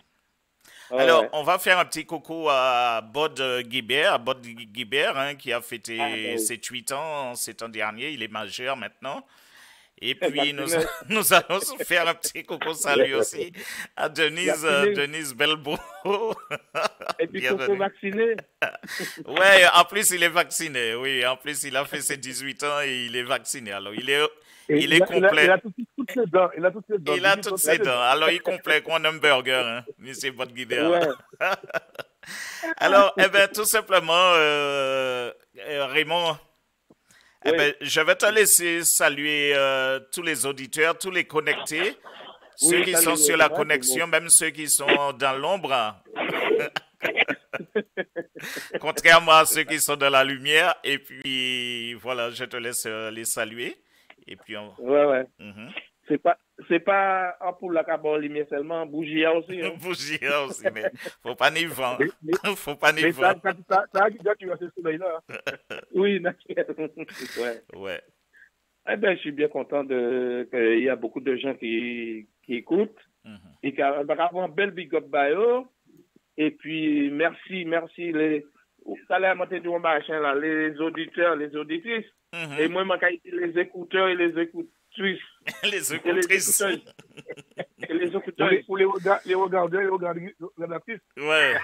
Alors, on va faire un petit coucou à Bod Guibert, qui a fêté ses 8 ans ces temps dernier. Il est majeur maintenant. Et puis, nous allons faire un petit coucou salut aussi à Denise Belbeau.
Et puis, Coco vacciné.
Ouais, en plus, il est vacciné. Oui, en plus, il a fait ses 18 ans et il est vacciné. Alors, il est complet.
Il a toutes ses dents.
Il a toutes ses dents. Alors, il est complet comme un burger, hein, monsieur Bodguider. Ouais. Alors, tout simplement, Raymond... Oui. Je vais te laisser saluer tous les auditeurs, tous les connectés, ceux qui sont sur la connexion, même ceux qui sont dans l'ombre, contrairement à ceux qui sont dans la lumière. Et puis, voilà, je te laisse les saluer. Et puis
Ouais. C'est pas pour la cabane lumière seulement, bougie aussi. Hein.
Bougie aussi, mais faut pas n'y vendre. Faut pas n'y vendre.
Ça a tu vas ce soleil-là.
Oui,
ouais.
Je suis bien content qu'il y a beaucoup de gens qui écoutent. Et qu'il y a un bel big up by eux. Et puis, merci les auditeurs, les auditrices. Et moi, les écouteurs et les écouteuses.
Les écoutrices.
Et les écouteurs.
Pour les regardeurs, les regardatrices.
Ouais.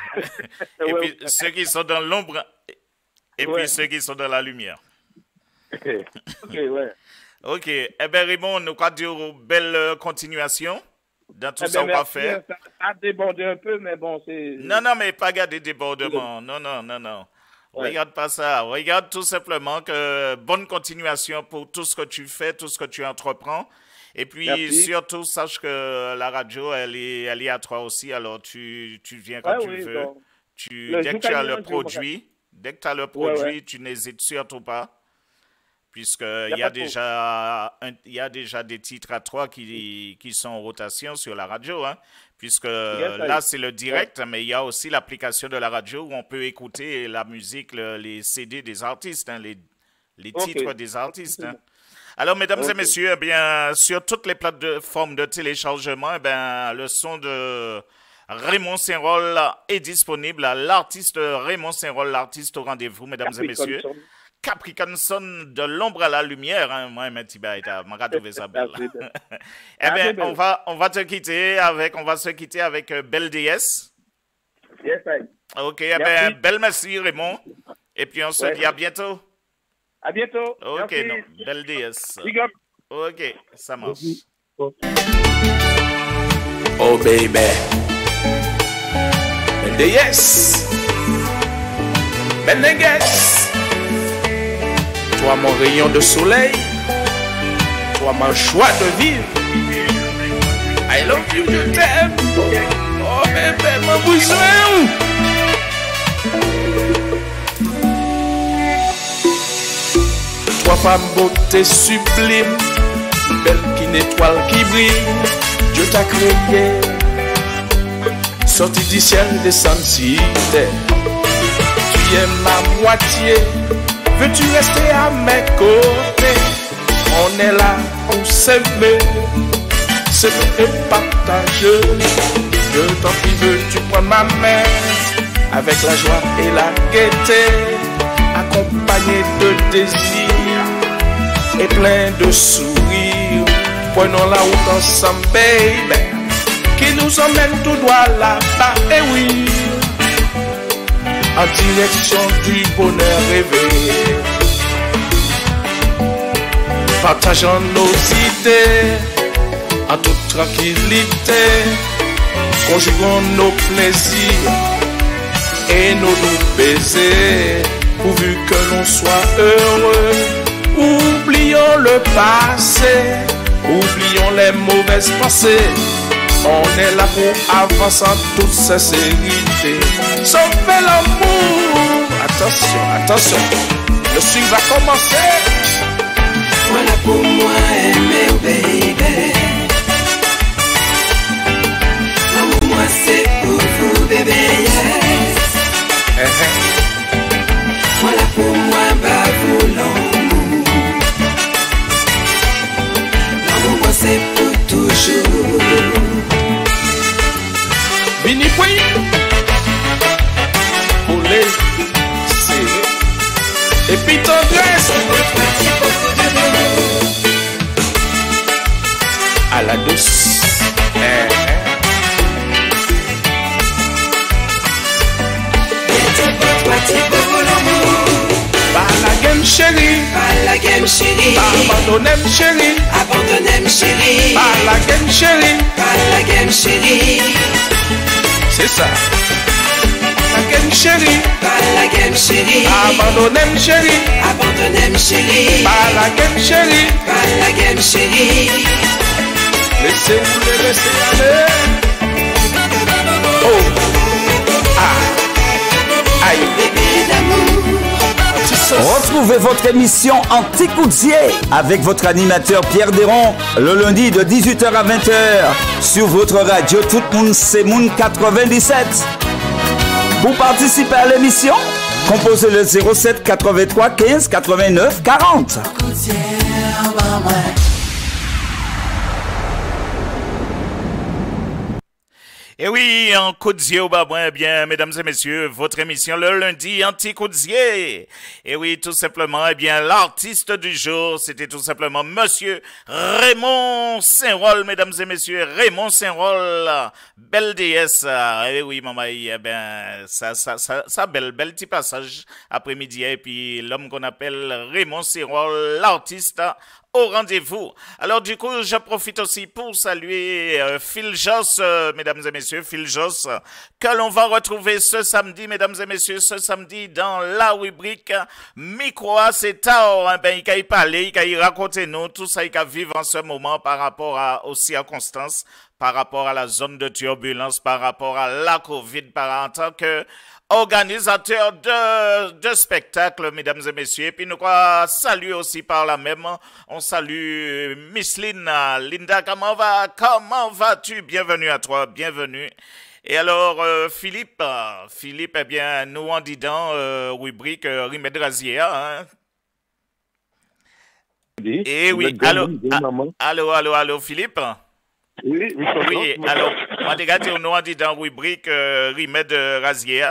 Et puis ceux qui sont dans l'ombre et puis ceux qui sont dans la lumière. Ok. Raymond, nous allons dire belle continuation dans tout ça qu'on va faire.
Ça a débordé un peu, mais bon, c'est...
Non, mais pas garder débordement. Non. Regarde pas ça. Regarde tout simplement que bonne continuation pour tout ce que tu fais, tout ce que tu entreprends. Et puis, surtout, sache que la radio, elle est à toi aussi. Alors, tu viens quand tu veux. Bon. Dès que tu as le produit, tu n'hésites surtout pas. Puisqu'il y a déjà des titres à toi qui sont en rotation sur la radio, hein, puisque là, c'est le direct, mais il y a aussi l'application de la radio où on peut écouter la musique, les CD des artistes, hein, les titres des artistes. Hein. Alors, mesdames et messieurs, sur toutes les plateformes de téléchargement, le son de Raymond Saint-Roll est disponible. L'artiste Raymond Saint-Roll, l'artiste au rendez-vous, mesdames et messieurs. Capricornson de l'ombre à la lumière, hein. Moi, m'a trouvé ça belle. On va se quitter avec Belle Déesse.
Yes,
Ok, belle merci Raymond. Et puis on se dit à bientôt.
À bientôt.
Ok,
merci.
Non, Belle Déesse. Ok, ça marche.
Oh baby. Belle Déesse. Belle Déesse. Toi mon rayon de soleil, toi ma joie de vivre. I love you, je t'aime. Oh bébé, mon besoin. Toi femme beauté sublime, belle qui
une étoile qui brille. Dieu t'a créé, sorti du ciel, descend sur terre. Tu es ma moitié, veux-tu rester à mes côtés? On est là pour s'aimer, et partager. Je t'en prie, veux-tu prendre ma main avec la joie et la gaieté, accompagné de désir et plein de sourires. Prenons la route ensemble, baby, qui nous emmène tout droit là-bas, et oui, en direction du bonheur rêvé. Partageons nos idées en toute tranquillité, conjuguons nos plaisirs et nos doux baisers, pourvu que l'on soit heureux. Oublions le passé, oublions les mauvaises pensées. On est là pour avancer en toute sincérité. Sauver l'amour. Attention, attention, le swing va commencer.
Voilà pour moi aimer, baby. L'amour, moi c'est pour vous, bébé, yes. Voilà pour moi, bah vous l'amour. L'amour, moi c'est pour toujours.
Vini Pouy, pour les serrés. Et puis tendresse à la douce. Pas la game chérie,
Pas la game chérie,
abandonne chérie,
abandonne chérie.
pas la game chérie,
Pas la game chérie,
c'est ça. La game chérie,
pas la game chérie.
abandonne chérie,
Abandonne chérie,
pas la game chérie,
pas la game chérie.
laissez-vous les laisser aller. Oh, ah, aïe.
Bébé d'amour,
Retrouvez votre émission Anticoudier avec votre animateur Pierre Déron le lundi de 18h à 20h sur votre radio Tout le monde c'est Moun 97. Pour participer à l'émission, composez le 07 83 15 89 40.
Et oui, en Côte-d'Ieu au Babouin, bien, mesdames et messieurs, votre émission le lundi anti-Côte-d'Ieu. Et oui, tout simplement, eh bien, l'artiste du jour, c'était tout simplement Monsieur Raymond Saint-Roll, mesdames et messieurs, Raymond Saint-Roll, belle déesse. Et oui, maman, eh bien, ça, belle petit passage après-midi. Et puis, l'homme qu'on appelle Raymond Saint-Roll, l'artiste au rendez-vous. Alors du coup, je profite aussi pour saluer Phil Joss, mesdames et messieurs, Phil Joss, que l'on va retrouver ce samedi, mesdames et messieurs, ce samedi dans la rubrique Micro c'est tard. Ben, il y parler, il y raconter nous tout ça, il y vivre en ce moment par rapport aux circonstances, par rapport à la zone de turbulence, par rapport à la COVID, en tant que organisateur de spectacles, mesdames et messieurs. Et puis nous saluer aussi par la même. On salue Miss Linda. Linda, comment vas-tu? Bienvenue à toi, bienvenue. Et alors, Philippe, eh bien, nous en disant rubrique Remède Razier, hein? Et oui, allô, Philippe?
Oui,
oui, alors, on a nous en disant rubrique Remède Razier.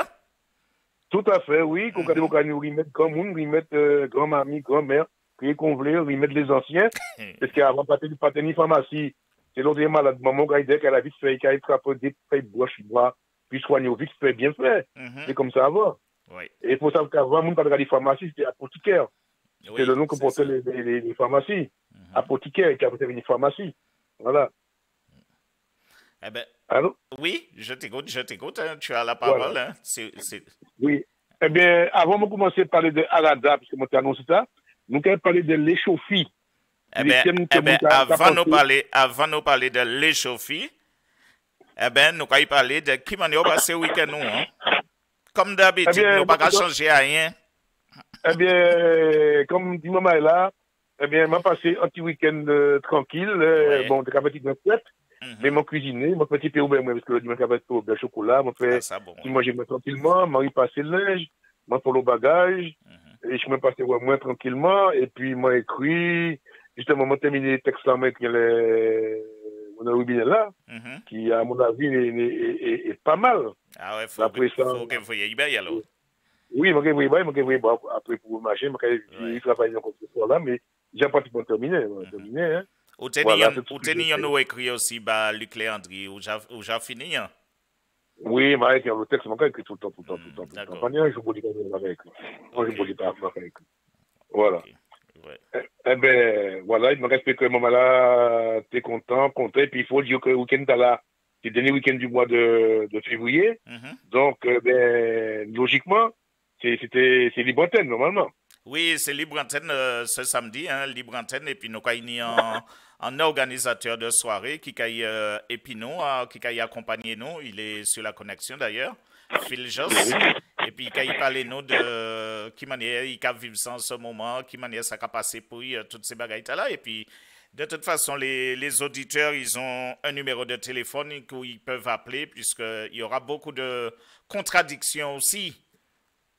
Tout à fait, oui. Qu'on nous remettre grand monde, remettre grand-mamie, grand-mère, puis qu'on voulait remettre les anciens. Parce qu'avant, pas de pharmacie, c'est l'autre malade. Maman, quand elle a vite fait, qu'elle a frappé des feuilles broches bois, puis soigner au vite fait, bien fait. C'est comme ça avant.
Oui.
Et il faut savoir qu'avant, on ne parlait pas des pharmacies, c'était apothicaire.
Oui,
c'est le nom que portaient les pharmacies. Apothicaire qui a porté une pharmacie. Voilà.
Eh ben,
allô?
Oui, je t'écoute, hein, tu as la parole. Voilà. Hein.
Oui. Eh bien, avant de commencer à parler de Arada, puisque moi t'ai annoncé ça, nous allons parler de l'échauffie.
Avant de parler de l'échauffie, eh bien, nous allons parler de qui m'a passé le week-end, nous. Hein? Comme d'habitude, nous ne pouvons pas changer rien.
Eh bien, comme dit maman est là, Eh bien, m'a passé un petit week-end tranquille. Bon, t'es capable de fête, mais m'a cuisiné, m'a petit peu ouvert, parce que le dimanche, capable de chocolat, m'a fait, manger tranquillement, m'a passé le linge, m'a fait le bagage, et je me passé moins tranquillement, et puis m'a écrit, justement, m'a terminé le texte là, avec mon robinet là, qui, à mon avis, est pas mal.
Ah ouais, faut que vous voyez bien, alors.
Oui, après pour marcher, il travaille dans ce soir-là, mais j'ai pratiquement terminé. Hein.
Ou tenir nous écrit aussi, Luc Léandri, ou j'ai fini, hein?
Oui, mais le texte, m'a écrit tout le temps. Je vous dis quand même avec. Moi, je vous dis pas avec. Voilà. Eh ben, voilà, il me reste que maman là, t'es content, et puis il faut dire que le week-end là, c'est le dernier week-end du mois de février. Donc, logiquement, c'est libre antenne, normalement.
Oui, c'est libre antenne ce samedi, hein, libre antenne, et puis nous avons un organisateur de soirée qui a Epino, qui a accompagné nous, il est sur la connexion d'ailleurs, Phil Joss, et puis il a parlé nous de qui manière il a vivre ça en ce moment, qui manière ça a passé pour toutes ces bagailles-là, et puis de toute façon, les auditeurs, ils ont un numéro de téléphone où ils peuvent appeler, puisqu'il y aura beaucoup de contradictions aussi.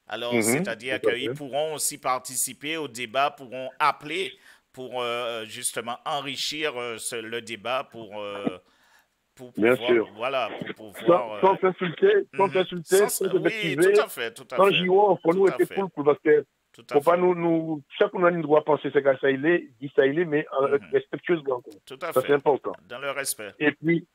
Alors, c'est-à-dire qu'ils pourront aussi participer au débat, pourront appeler pour justement enrichir le débat pour
bien
pouvoir,
sûr.
Voilà, pour pouvoir...
Sans s'insulter, sans
oui, tout à fait.
Sans jouer, pour nous, c'est cool, parce que faut pas nous, chacun a le droit de penser ce que ça il est, dit ça il est, mais respectueusement.
Tout à
fait. Ça, c'est important.
Dans le respect.
Et puis,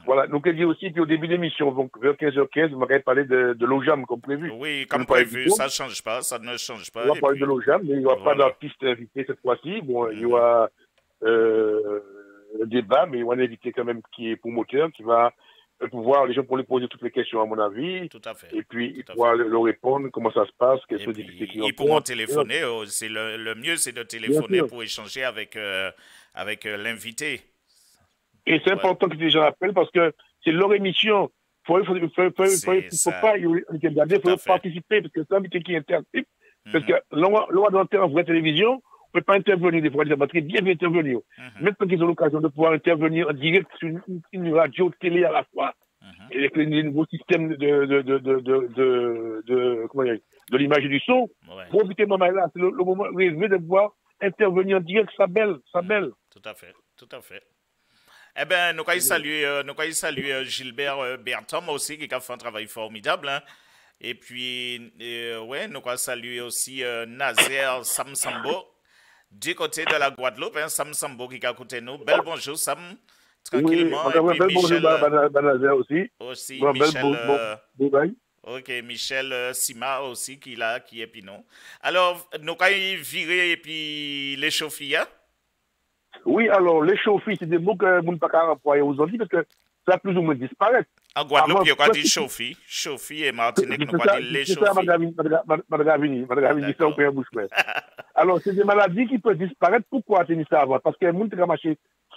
voilà, donc elle dit aussi, puis au début de l'émission, donc vers 15h15, vous m'avez parlé de l'OJAM comme prévu.
Oui, comme prévu, ça ne change pas, ça ne change pas.
On va parler de l'OJAM, mais il n'y aura pas d'artiste invité cette fois-ci. Bon, il y aura un débat, mais il y aura un invité quand même qui est promoteur, qui va pouvoir, les gens pourront lui poser toutes les questions à mon avis.
Tout à fait.
Et puis, il pourra leur répondre, comment ça se passe, quelles sont les difficultés qu'ils ont.
Ils pourront téléphoner, c'est le mieux, c'est de téléphoner pour échanger avec l'invité.
Et c'est important que les gens appellent parce que c'est leur émission. Il ne faut pas participer parce que c'est l'invité qui interactive. Parce que l'on doit entrer en vraie télévision, on ne peut pas intervenir des fois, les amateurs bien intervenir. Maintenant qu'ils ont l'occasion de pouvoir intervenir en direct sur une radio, télé à la fois, et avec les nouveaux systèmes de l'image et du son, profitez de moment là, c'est le moment rêvé de pouvoir intervenir en direct, ça belle.
Tout à fait. Eh bien, nous allons saluer Gilbert Bertom aussi, qui a fait un travail formidable. Hein. Et puis, nous allons saluer aussi Nazer Samsambo, du côté de la Guadeloupe. Hein, Samsambo qui a écouté nous. Bel bonjour, Sam. Tranquillement.
Oui, bel bonjour, Nazer aussi.
Michel. Ok, Michel Sima aussi, qui est Pinon. Alors, nous allons virer et puis les chauffiers.
Oui, alors, les chauffies, c'est des mots que vous ne pouvez pas employer aujourd'hui parce que ça a plus ou moins disparu.
En Guadeloupe, il y a dit chauffies. Chauffies et Martinique, nous avons dit les chauffies.
Madagavini, c'est au pays bouche. Alors, c'est des maladies qui peuvent disparaître. Pourquoi tenir ça avant? Parce que les gens qui marchent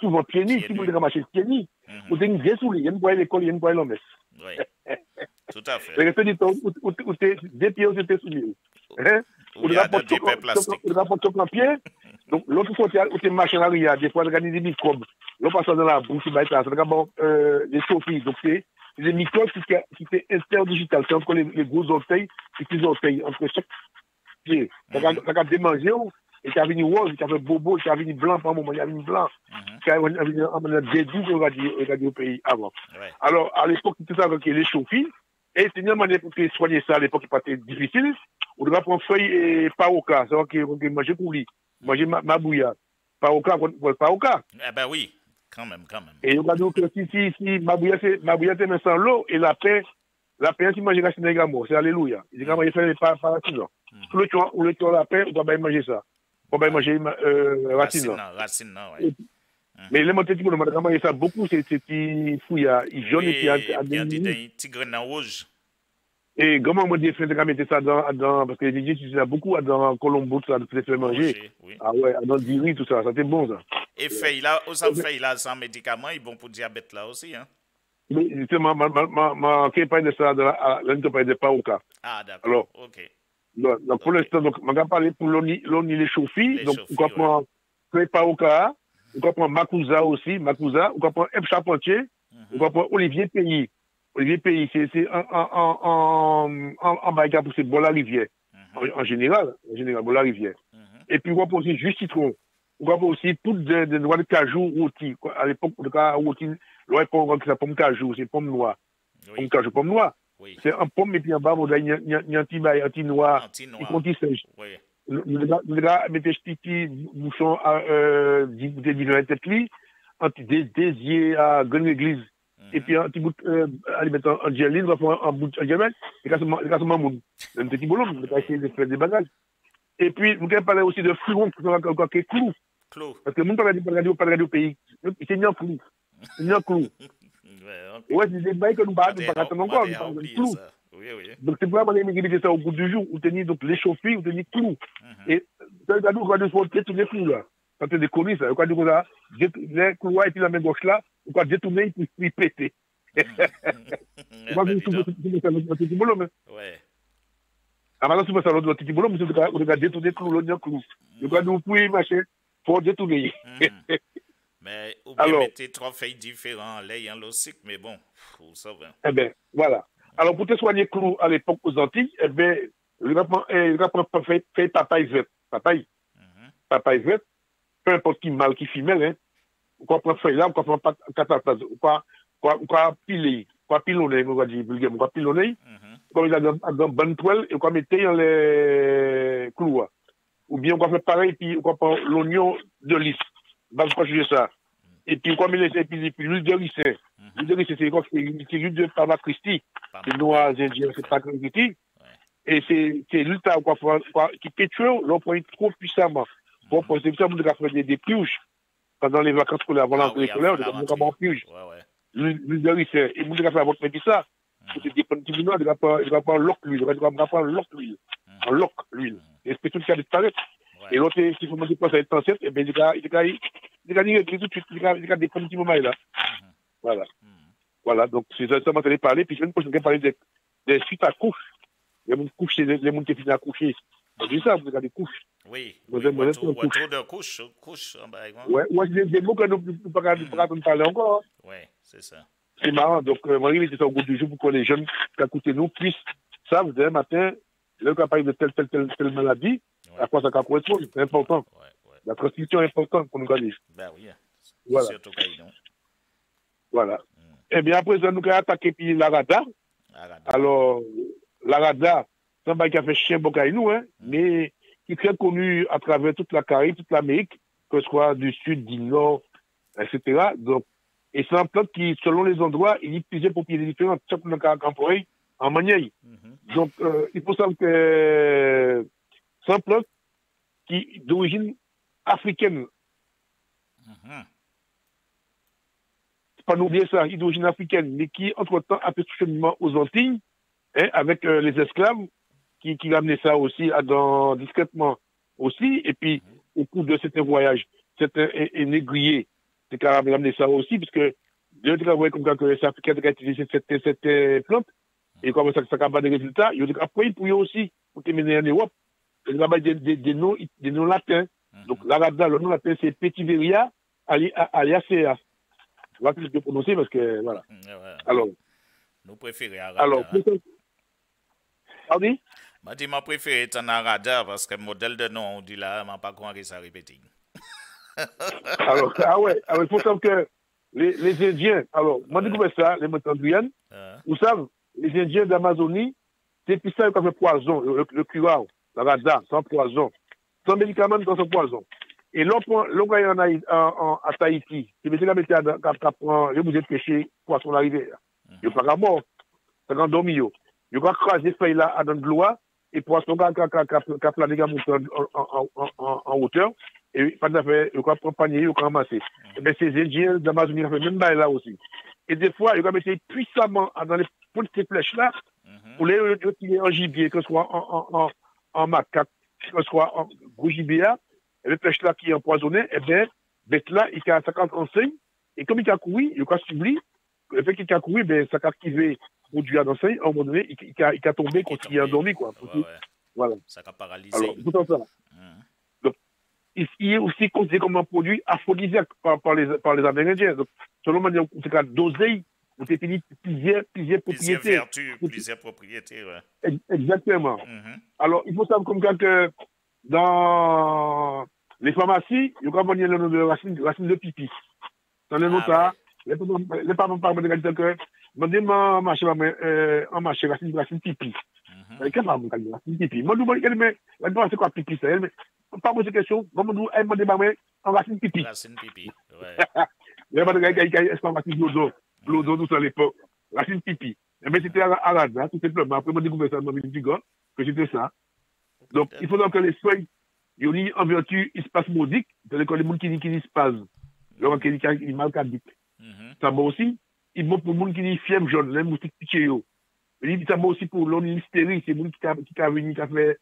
souvent pieds nus, si vous voulez marcher pieds nus, vous tenez bien sous les, il y a une boîte à l'école, il y a une boîte à l'homme.
Oui, tout à fait.
Des pieds, vous êtes sous les.
Il y a des papiers plastiques.
Vous avez un pied. Donc, l'autre côté, où tu marches en arrière, des fois, il y a des microbes. L'autre passe dans la bouche, il y a des chauffies. Donc, c'est des microbes qui sont interdigitales. C'est entre les gros orteils et les petits orteils, entre chaque pied. Tu as démangé, et tu as venu rose, tu as fait bobo, tu as venu blanc par un moment, il y a venu blanc. Tu as venu dédoux, on va dire au pays avant. Alors, à l'époque, tout ça, avec les chauffies, et c'est une manière pour soigner ça à l'époque, qui n'était pas difficile. On devait prendre feuille et paroka, c'est-à-dire qu'on mangeait coulis. Manger ma bouilla. Paroka.
Eh ben oui, quand même.
Et on va dire que si ma bouilla c'est même sans l'eau, et la paix, si manger la Sénégal, c'est alléluia. Il dit quand il fait pas racine. Tout le temps la paix, on doit bien manger ça. On va manger racine.
Oui.
Mais les montées, on va manger ça beaucoup, c'est petit fouilla, jaune et
des petits grenats rouges.
Et comment on dit de mettre ça dans parce que les DJ tu sais beaucoup dans Colombo ça de faire manger.
Oui.
Ah ouais, dans du riz tout ça, ça c'est bon ça.
Et fait là, sans médicaments, ils vont pour diabète là aussi hein.
Mais justement qui parle de ça là ne parle de pas au cas.
Ah d'accord.
Alors,
OK.
Donc pour l'instant donc on va parler pour l'on les chauffies donc pourquoi feuille Paoka, on comprend Makusa aussi, Makusa, on comprend M. Charpentier, on comprend Olivier Pays. Olivier Pays, c'est en bagarre pour bon la rivière. En général, bon la rivière. Et puis on comprend aussi Juste Citron. On comprend aussi tout de noix de cajou rôti. À l'époque, le cas rôti, l'on prend ça pomme cajou, c'est pomme noire. Pomme cajou, pomme noire. C'est un pomme et puis en bas, il y a un petit noir. Il continue sèche. Le gars mettait petit bouchon des divers têtes li, des yeux à grande église. Et puis un petit bout aller mettre en geline, on va faire un bout de geline, et là c'est mamoun. Un petit boulot, on va essayer de faire des bagages. Et puis vous pouvez parler aussi de flou, qui est clou. Parce que le monde pas regarder au pays. C'est un clou. C'est un clou. Ouais, c'est des bails que nous parlons, pas attendre encore, nous parlons de clou. Donc c'est pour ça que je vais ça au bout du jour, où tenir donc l'échauffer, où tenir clou. Et ça veut dire qu'on doit détourner clou là. Quand tu déconnes ça, on dit ça, les clous et puis la main gauche là, on doit détourner et puis péter. Moi je suis un petit boulot mais. Ouais. Alors si vous ça l'autre petit boulot, mais on doit détourner clou l'autre clou. On doit nous pouiller machin pour détourner.
Mais ou bien mettez 3 feuilles différents, là il y a l'ossique mais bon, vous savez.
Eh bien, voilà. Alors, pour te soigner clou à l'époque aux Antilles, eh bien, le rapport fait papaye verte. Papaye verte, peu importe qui mâle, qui femelle, hein. On comprend feuille là, on comprend pas catastase, on comprend piler, on comprend pilonner, on va dire, vulgaire, on comprend pilonner, comme il a dans bonne toile, et on comprend mettre dans les clous. Ou bien on comprend faire pareil, puis on comprend l'oignon de lys. On va conjuguer ça. Et puis, comme il est l'huile de ricin. L'huile de ricin, c'est l'huile de Parma Christi. C'est noir, indien, c'est pas Christi. Et c'est l'huile qui pétue, l'on prend trop puissamment. Bon, c'est ça, on doit faire des piouges. Pendant les vacances scolaires, avant l'entrée scolaire, on doit faire un piouge. L'huile de ricin. Et on doit faire votre médecin. C'est des petits minutes, on doit pas lock l'huile. On doit pas lock l'huile. On lock l'huile. Et c'est tout ce qui a disparu. Et l'autre, s'il faut me dire quoi, ça va être enceinte, et bien, il a dit tout de suite, il a des petits moments là. Voilà. Voilà, donc c'est ça, m'entendait parler, puis une prochaine fois, parler des suites à couches. Les gens couches, c'est les gens qui finissent à coucher. C'est ça, vous avez des couches.
Oui, retour de couche en bas.
Ouais, des mots que nous ne pouvons pas parler encore.
Oui, c'est ça.
C'est marrant, donc, moi, il était ça au bout du jour pour que les jeunes qui écoutent nous puissent savent, demain matin, là, quand on parle de telle maladie, à quoi ça correspond, c'est important. La transmission est importante pour nous gagner.
Ben oui,
voilà.
Surtout Caïdon.
Voilà. Eh bien, après ça, nous avons attaqué puis la radar. Alors, la radar, c'est un bail qui a fait chien pour nous, hein, mais qui est très connu à travers toute la Caraïbe, toute l'Amérique, que ce soit du sud, du nord, etc. Donc, et c'est un plante qui, selon les endroits, il est utilisé pour pieds différents, chaque fois en manière. Donc, il faut savoir que c'est un plante qui d'origine africaine. C'est pas n'oublier ça, il est d'origine africaine, mais qui, entre-temps, a fait tout cheminement aux Antilles, hein, avec les esclaves, qui ramenaient ça aussi discrètement aussi, et puis, au cours de certains voyages, certains négriers, c'est quand même ramené ça aussi, puisque, de travailler comme quand les Africains ont utilisé cette plante, et comme ça n'a pas de résultats, ils ont appris pour eux aussi, pour terminer en Europe. Ils ont des noms latins. Donc, la radar, le nom latin, c'est Petiveria aliacea. Je vais plus bien prononcer parce que, voilà. Alors.
Nous préférons la radar.
Alors, pardon?
Je dis, je préfère être en radar parce que le modèle de nom, on dit là, je ne pas comment ça répéter.
Alors, il faut savoir que les Indiens, alors, moi, je découvert ça, les Montandriennes, vous savez, les Indiens d'Amazonie, c'est plus ça comme le poison, le curare, la radar, sans poison. Sans médicaments, sans poison. Et l'on à Tahiti, c'est monsieur la méthode je vous ai pêché poisson arrivé. Il n'y a pas mort. C'est un dormi. Il y a crasé feuille là dans de l'eau et poisson qui a plané en hauteur. Et pas de fait, il y a accompagné, il y a ramassé. Mais ces Indiens d'Amazonie ont fait même bail là aussi. Et des fois, il y a mis puissamment dans les ces flèches là pour les tirer en gibier, que ce soit en macaque, que ce soit en gros gibier. Et le flèche là qui est empoisonné, eh bien, bête là, il a 50 enseignes. Et comme il a couru, il a subi, le fait qu'il a couru, ben, ça a activé le produit d'enseigne, à un moment donné, il a tombé quand il est endormi, quoi. Voilà.
Ça a paralysé.
Alors, tout ça. Donc, il est aussi considéré comme un produit aphrodisiaque par les Amérindiens. Donc, selon moi, c'est qu'à doser, on définit plusieurs propriétés.
Plusieurs propriétés, ouais.
Exactement. Alors, il faut savoir comme ça que dans les pharmacies, il y a le nom de racine de pipi. Dans les notas, les parents parlent de qualité que, demandez-moi en marché racine pipi. Qu'est-ce que c'est racine pipi? Moi, je me demande c'est quoi pipi, ça? Pas poser question, moi, je me demande en racine pipi.
Racine pipi, ouais.
Il y a pas de gars qui a racine l'odo, tout ça à l'époque. Racine pipi. Mais c'était à hasard, tout simplement. Après, moi, j'ai découvert ça dans une figure, que c'était ça. Donc, il faut donc que les feuilles, il y a en vertu spasmodique, c'est-à-dire que les gens qui disent spasme, donc qui est mal cadique. Ça va aussi, il faut pour les gens qui disent fièvre jaune, les moustiques piqués. Ça va aussi pour l'hystérie, c'est les gens qui ont venu, qui ont fait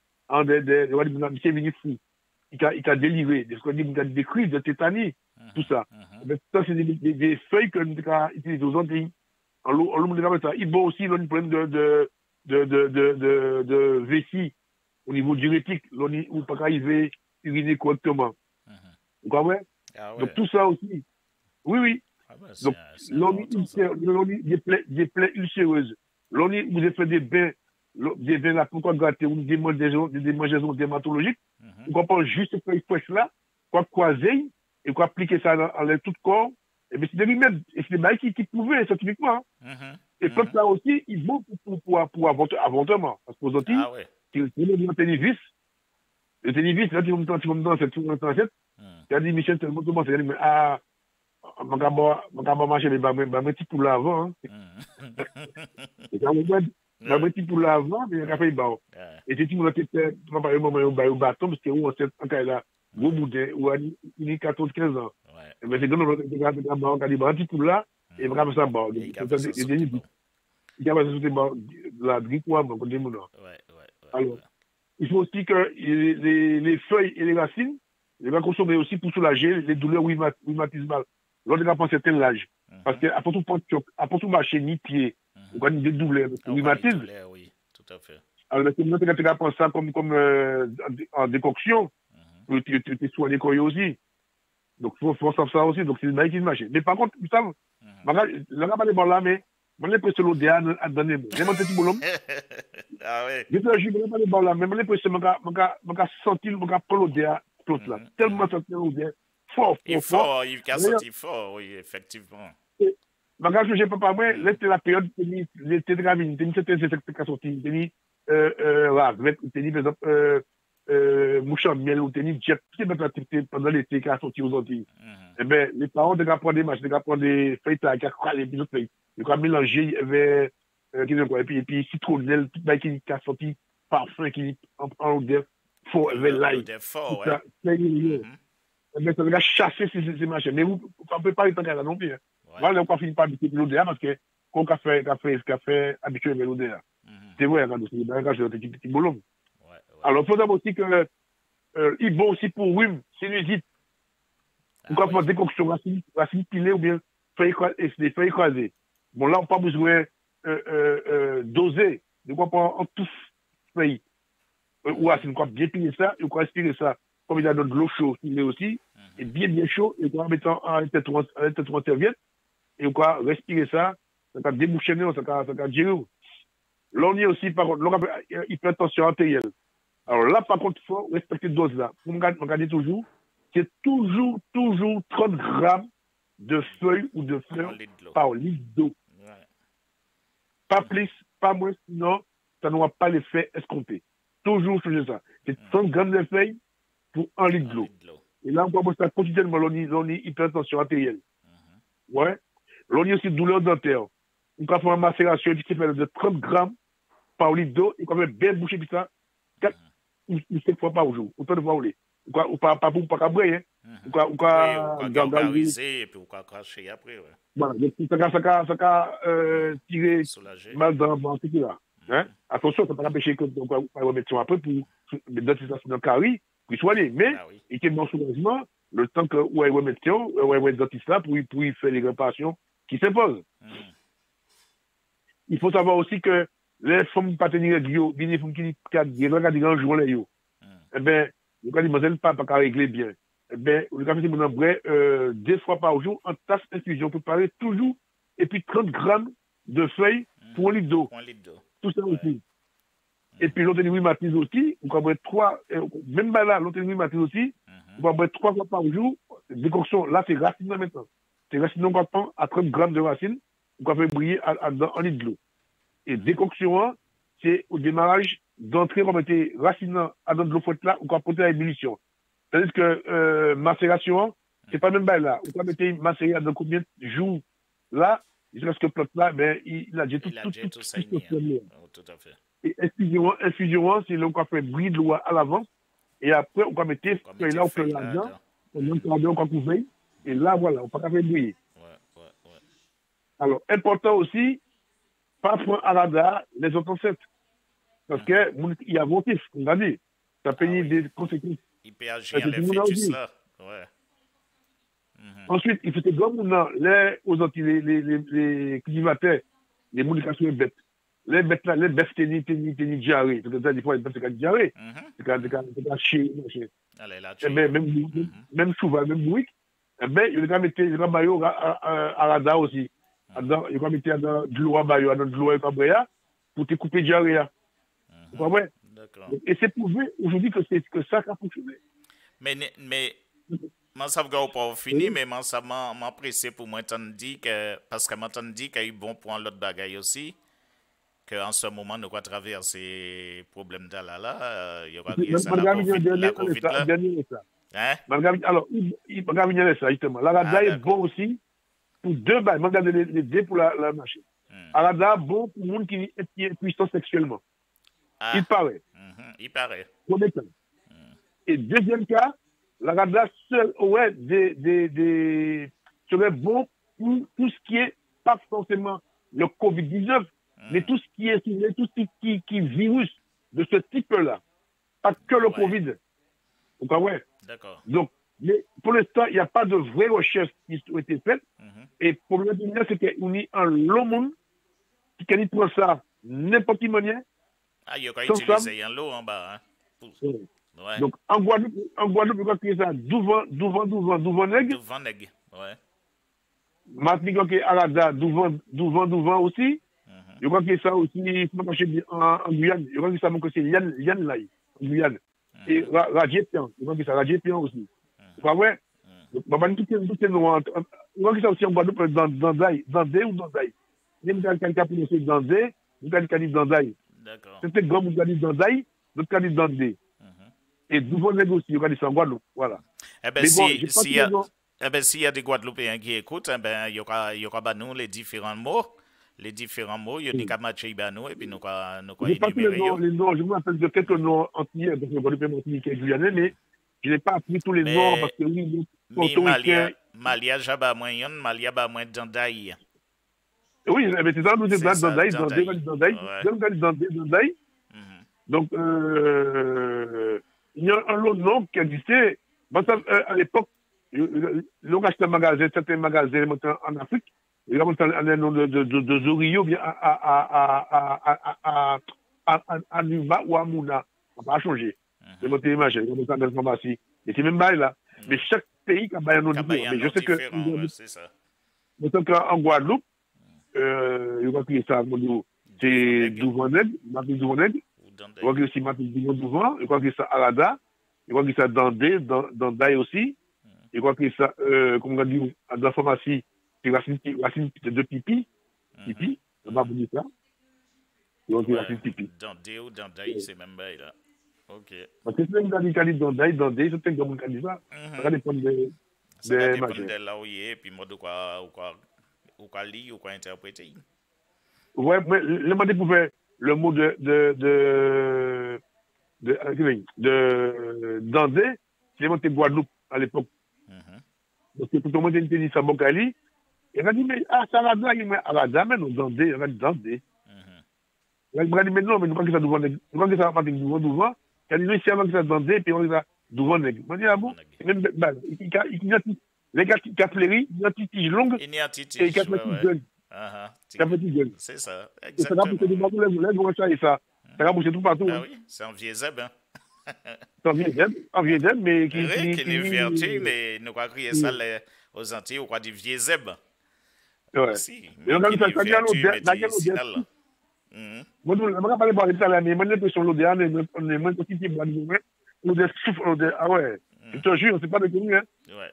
qui est venu fou, qui a délivré, ce qu'on dit, des crises de tétanie, tout ça. Mais ça, c'est des feuilles que nous utilisons aux Antilles. Il faut aussi le problème de vessie au niveau diurétique, ou pas arriver à uriner correctement. Vous comprenez? Donc tout ça aussi. Oui. Donc, des plaies ulcéreuses. Vous avez fait des bains là, pourquoi gratter, ou des démangeaisons dermatologiques. Vous comprenez juste ces feuilles fraîches là, quoi croiser, et quoi appliquer ça dans tout le corps. Et bien, c'est des remèdes, et c'est des bails qui prouvent scientifiquement. Et comme ça aussi, ils vont pour avortement. Parce qu'aux Antilles, le tennis, là, tu vas me dans cette tour, il a dit, Michel, c'est le mot de commencer. Il a dit, mais mon gars, marcher, mais un petit pour l'avant. Un petit pour l'avant, mais il a fait bon. Et c'est tout le monde qui était, tu vas parler au bâton, parce que où on s'est encore là, gros boudin, où il est 14-15 ans. Et bien, c'est comme on a dit, un petit pour là, et vraiment ça, bon. Il y a pas de la grippe, moi, on dit, non. Alors, il faut aussi que les feuilles et les racines, les va consommer aussi pour soulager les douleurs rhumatismales. Lors de un certain âge. Parce qu'après tout marcher, ni pied, on a des douleurs, rhumatisme.
Oui, tout à fait.
Alors, c'est nous qui avons ça comme en décoction, pour te soigner aussi. Donc, il faut savoir ça aussi. Donc, c'est le mal qui marche. Mais par contre, vous savez, le rabat est bon là, mais je l'ai presque l'odeur à donner. J'ai mon petit boulot.
Ah ouais.
Je l'ai pas les bon là, mais je l'ai presque, je senti l'odeur là. Tellement senti l'odeur. Fort.
Il a senti fort, oui, effectivement.
Quand je n'ai pas parlé, c'était la période où les tétramines, il y a une certaine insectes qui sont sortis, il y a par exemple, mouche en miel, ou il y a toute l'activité pendant l'été qui a sorti aux Antilles. Eh bien, les parents devaient prendre des matchs, devaient prendre des feuilles qui ont les autres feuilles. Ils ont mélangé avec, et puis citronnelle, tout ça qui a sorti, parfum qui en odeur, fort, avec l'ail.
Fort,
ouais. Mais ça va chasser ces machins. Mais vous ne pouvez pas être en cas non plus. Moi, on ne finit pas habituer l'odeur parce que quand on fait habitué avec l'odeur. C'est vrai, c'est un petit boulot. Alors, il faut savoir aussi que il faut aussi pour rhume, sinusite. Pourquoi faire décoction racine pilée ou bien des feuilles écrasées. Bon, là, on n'a pas besoin doser. De quoi pas en tous feuilles. Ou racine, quoi bien piler ça, et quoi respirer ça. Comme il y a de l'eau chaude, il est aussi, et bien chaud, et quoi mettre en tête serviette, et quoi respirer ça, ça va déboucher, ça va gérer. Là, on est aussi, par contre, hypertension artérielle. Alors là, par contre, il faut respecter cette dose-là. Pour me garder toujours, c'est toujours 30 grammes de feuilles ou de fleurs par litre d'eau. Pas plus, pas moins, sinon, ça n'aura pas l'effet escompté. Toujours ça. C'est 30 grammes de feuilles pour 1 litre d'eau. Et là, on voit ça quotidiennement, l'on est hypertension artérielle. Ouais. L'on est aussi douleur dentaire. On peut faire une macération qui fait de 30 grammes par litre d'eau, et quand même bien boucher tout ça, 4 ou 5 fois par jour. Autant de fois où les. Ou pas pour pas cabrer, hein.
Ou pas gargariser, et puis ou pas cracher après, ouais.
Voilà. Donc, ça va tirer mal dans ce là. Hein? Attention, ça ne peut pas empêcher que on va remettre ça après pour les dentistes dans le carré, pour soigner. Mais, il y a un soulagement, le temps que on va remettre ça, on va remettre dentiste là pour y faire les réparations qui s'imposent. Il faut savoir aussi que les femmes pas tenir règles, les femmes qui ont des grands jours là, eh bien, le cas de pas régler bien. eh bien, le café, c'est mon embré 2 fois par jour en tasse infusion, préparée toujours, et puis 30 grammes de feuilles pour 1 litre d'eau. Tout ça aussi. Et puis l'autre nuit matin aussi, on va boire 3, même là, l'autre nuit matin aussi, on va boire 3 fois par jour, décoction, là c'est racine maintenant. C'est racine qu'on prend à 30 grammes de racine, on va faire briller dans 1 litre d'eau. Et décoction, c'est au démarrage d'entrée, on va mettre racine dans de l'eau froide là, on va porter à ébullition. C'est-à-dire que macération, c'est pas même là. On va mettre macération dans combien de jours là, jusqu'à ce que le plot là, ben, il a déjà tout ça.
Tout à fait.
Et infusion, c'est là qu'on va faire briller de l'eau à l'avance. Et après, on va mettre feuille là, on peut là-dedans. On va couvrir. Et là, voilà, on va faire briller.
Ouais.
Alors, important aussi, pas prendre à radar les autres ancêtres. Parce que, il y a votif, on a dit. Ça peut des conséquences.
Il peut agir à l'infectus là. Ouais.
Ensuite, il faut que aux Antilles, les climatères, les modifications bêtes. Les bêtes là, les bêtes tenaient diarrhée. Parce que des fois, les bêtes c'est chier. C'est chier. Même souvent, même bruit. Eh bien, il va mettre le maillot à radar aussi. Il va mettre de l'eau à maillot, de l'eau à cabréa, pour te couper diarrhée. Vous comprenez? Et c'est prouvé aujourd'hui que ça a fonctionné.
Mais moi, ça va pas finir, mais moi, ça m'a pressé pour moi, parce que moi, t'en dit qu'il est bon pour un autre bagaille aussi, qu'en ce moment, nous allons traverser ces problèmes là, il y aura la COVID là.
Alors, il va gagner ça, justement. La radar est bon aussi pour 2 balles. Je vais les 2 pour la machine. La radar est bon pour le monde qui est puissant sexuellement. Il paraît.
Il paraît.
Premier cas. Et deuxième cas, la radar seule serait bon pour tout ce qui est, pas forcément le COVID-19, mais tout ce qui est virus de ce type-là. Pas que le COVID. Vous comprenez?
D'accord.
Donc, pour l'instant, il n'y a pas de vraie recherche qui a été faite. Et pour le moment, c'est qu'on est un long monde qui peut prendre ça n'importe quelle manière.
Il y a qu'à utiliser un lot en bas.
Ouais. Donc, en Guadeloupe, on va créer ça Douvan nègre.
Douvan nègre, ouais.
Martinique, on a Arada, Douvan aussi. Je crois que ça aussi, en Guyane, je crois que ça manque aussi Yann Lai, en Guyane. Et Radjepian, je crois que ça Radjepian aussi. C'est pas vrai? Donc, on va tout ces noms. Je crois que ça aussi en Guadeloupe, Dandé ou Dandaï. Même quand quelqu'un peut dire Dandé, nous quelqu'un dit Dandaï.
D'accord.
C'était grand, vous avez dit Dandaï, d'autres qui dit Dandé. Et Douvan nègre aussi, je crois que c'est en Guadeloupe. Voilà.
Eh bien, s'il y a des Guadeloupéens qui écoutent, eh ben, il y aura nous les différents mots. Il y a des camatchés, et puis nous énumérer.
Les noms, je me rappelle de quelques noms antillais, parce que Guadeloupe Martinique et Guyane, mais je n'ai pas appris tous les noms, parce que oui,
Malia Jaba moyen, Malia ba moins Dandaï.
Oui, mais c'est ça, nous sommes Dandaï. Donc, il y a un autre nom qui existait. À l'époque, l'on achetait un magasin, certains magasins en Afrique, il y a un nom de Zorio, bien à Numa ou à Mouna. On va pas changer. C'est mon image, il y a un pharmacie. Et c'est même bail là. Mais chaque pays a un nom différent. Mais je sais que.
C'est ça.
En Guadeloupe, il va crier ça, c'est Douvan nègre, Martin Douvan nègre. Je crois que c'est Martin Douvan, je crois que c'est Arada, je crois que c'est Dandaï aussi, je crois que c'est, comme on a dit, dans la pharmacie, c'est racine de pipi, on va vous dire ça. Donc, racine pipi.
Dandé ou Dandaï, c'est même bail là. Ok.
Parce que c'est même dans les Dandaï, c'est peut-être comme on dit ça. Ça dépend de.
Ça dépend de là où il est, puis mode ou quoi lire, ou quoi interpréter.
Ouais, mais le mot pour faire le mot de Dandé, c'est monté Guadeloupe à l'époque. Donc, tout le monde a dit ça, Bokali. Il a dit, mais, ça va là, il m'a dit, mais non, Dandé, il a dit Dandé. Il a dit, mais non, mais je crois que ça Douvan nègre. Je crois que ça va pas Douvan. Il a dit, non, ici, avant que ça Dandé, puis on dit ça Douvan nègre. Il m'a dit, ah bon? Même, les gars qui a fleuri, il y a une petite tige longue.
Il y a une petite
tige, ouais.
C'est ça,
exactement. Ça va pousser tout partout, ça va pousser tout partout.
Ah oui, c'est un vieux zèbre, hein.
En vieux zèbre, mais qui
est vertu, mais nous avons crié ça aux Antilles, ou quoi du vieux zèbre.
Ouais.
Si,
mais on a vu ça, moi, je ne parle pas de ça, mais moi, j'ai l'impression que l'odeur, on est moins quotidien, l'odeur souffle, l'odeur, ah ouais. Je te jure, c'est pas de connu, hein.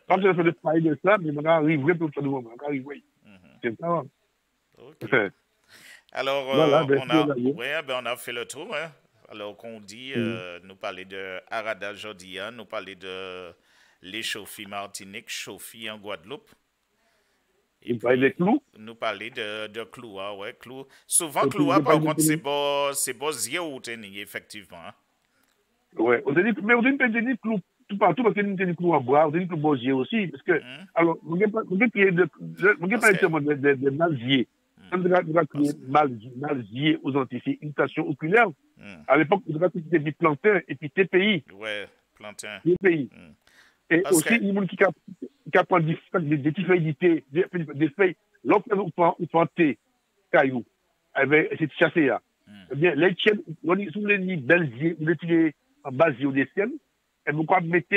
Quand je fais de parler de ça, mais on arrive pour tout le monde, on arrive, oui. C'est ça.
Ok. Alors,
voilà,
on a fait le tour, hein. Alors qu'on dit, nous parler de Arada Jordia, nous parler de l'échauffi Martinique, chauffi en Guadeloupe.
Et puis, des clous.
Nous parler de Cloua, ouais, Clou. Souvent, Cloua, par contre, c'est beau yeux ou tenir, effectivement. Hein.
Ouais, mais on dit que clou tout partout parce que nous tenons clou en bois, on dit que beau yeux aussi, parce que, alors, on ne peut pas parler de malzier. On doit créer malzier aux Antilles, c'est une station oculaire. À l'époque, on devait créer des plantains et puis TPI.
Ouais, plantain.
TPI. Et parce aussi, il y a des gens qui prennent des petites feuilles des feuilles, lorsqu'on prend thé, caillou, c'est chassé là. Eh bien, les tiennes, sous les nids belgiers, on les tire en base des siennes, et vous pouvez mettre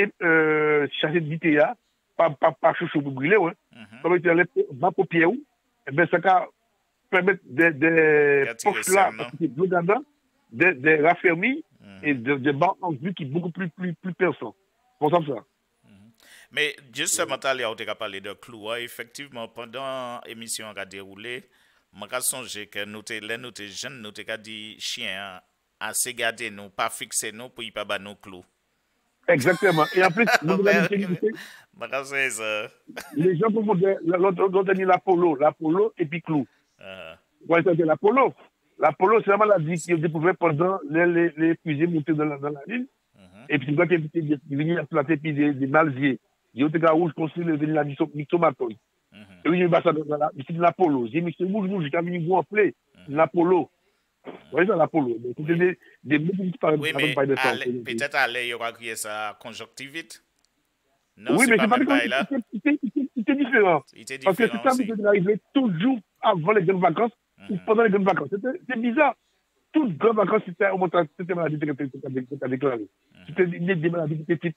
chasser de thé là, pas chouchou pour brûler, ouais. Comme il y a les bas paupières, eh bien, ça va permettre des poches là, des raffermis et des bancs en vue qui sont beaucoup plus perçants. Pour ça.
Mais justement, tu as parlé de Cloua. Effectivement, pendant l'émission a déroulé, je songe que nous étions jeunes, nous avons dit chien à se garder nous, pas fixer nous pour ne pas nous clous.
Exactement. Et en plus, nous avons les gens pour l'autre dit l'Apollo et puis clou. Ouais, c'est l'Apollo. L'Apollo, c'est la maladie qui est découverte pendant les fusées montées dans la Lune. Et puis, il y a venir exploiter des malziers. Il y a des gars rouges construits la myxomatone. Et oui, il y a l'Apollo. J'ai mis ce rouge, j'ai mis un appelé l'Apollo. Vous voyez ça, l'Apollo. C'était des mots qui disparaissent.
Oui, mais peut-être à l'air, il y aura crié ça conjonctivite. Non,
oui, mais c'est pas
là.
C'était différent. Parce que c'est ça qui est arrivé toujours avant les grandes vacances ou pendant les grandes vacances. C'est bizarre. Toutes les grandes vacances, c'était maladie qui était déclarée. C'était des maladies qui étaient.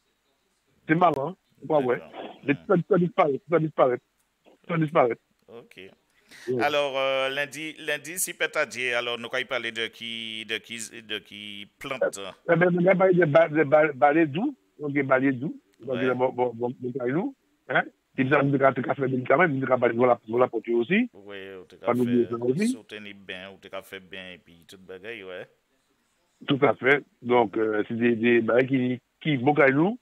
C'est marrant, hein? Ouais. Mais ça disparaît.
Ok. Ouais. Alors, lundi, si peut-être, alors, nous allons parler de qui plante.
On va parler de balais doux. Donc, balais doux. Donc, bon, hein? Si vous avez fait des médicaments, vous avez la porter aussi.
Oui, vous avez fait soutenir bien, vous avez fait bien, et puis tout le bagaille, ouais.
Tout à fait. Donc, c'est des bagailles qui beaucoup nous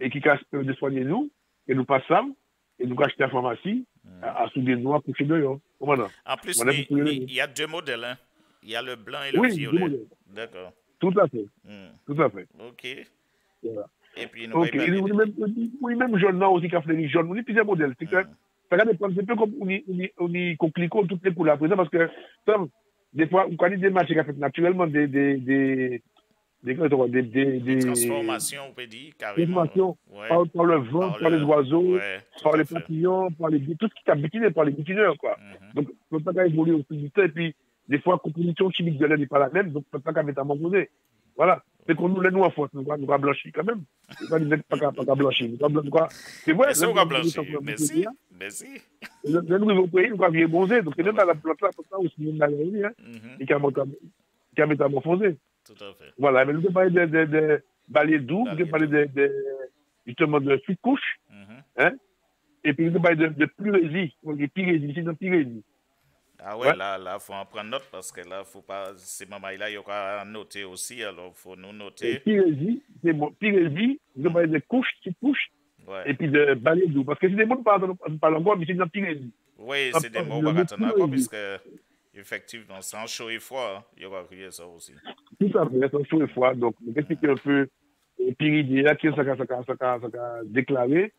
et qui cassent de soigner nous, et nous passons, et nous achetons la pharmacie, à souder nous, pour chez nous.
En plus, il y a deux modèles, hein. Il y a le blanc et le violet. D'accord.
Tout à fait. Tout à fait.
Ok.
Voilà.
Et puis, nous
même jaune, là aussi, qui a fait les jaunes, on a plusieurs modèles. C'est que, ça va dépendre, c'est un peu comme on y complique toutes les couleurs. Parce que, des fois, on connaît des marchés qui ont fait naturellement des
transformations, on peut dire, carrément.
Transformations, par le vent, par les oiseaux, par les papillons, tout ce qui est butiné par les butineurs, quoi. Donc, il ne faut pas évoluer au fil du temps, et puis, des fois, la composition chimique de l'air n'est pas la même, donc il ne faut pas qu'à mettre à m'emposer. Voilà. C'est qu'on nous, nous en force, nous va blanchir quand même. C'est pas dire pas blanchir. C'est vrai,
c'est vrai, blanchir. Merci.
Le nouveau pays, nous va bien bronzer. Donc, c'est même dans la plante là, comme ça, aussi, nous allons venir, et qui a métamorphosé.
Tout à fait.
Voilà, mais nous allons parler de balais doux, nous allons parler justement de suite-couche, hein, et puis nous allons parler de pyrésie, donc pyrésie, c'est dans pyrésie.
Ah ouais, là, faut en prendre note parce que là, faut pas, ces mamans-là, il y aura à noter aussi, alors faut nous noter.
Pyrésie, c'est bon, pyrésie, nous allons parler de couche, suite-couche, et puis de balais doux, parce que c'est des mots qui parlent encore, mais c'est dans pyrésie.
Oui, c'est des mots qui parlent encore, puisque effectivement, sans chaud et froid, il y aura rien ça aussi.
Tout à fait, sans chaud et froid. Donc, qu'est-ce qui est un peu pyridie, là, qui est ça déclaré.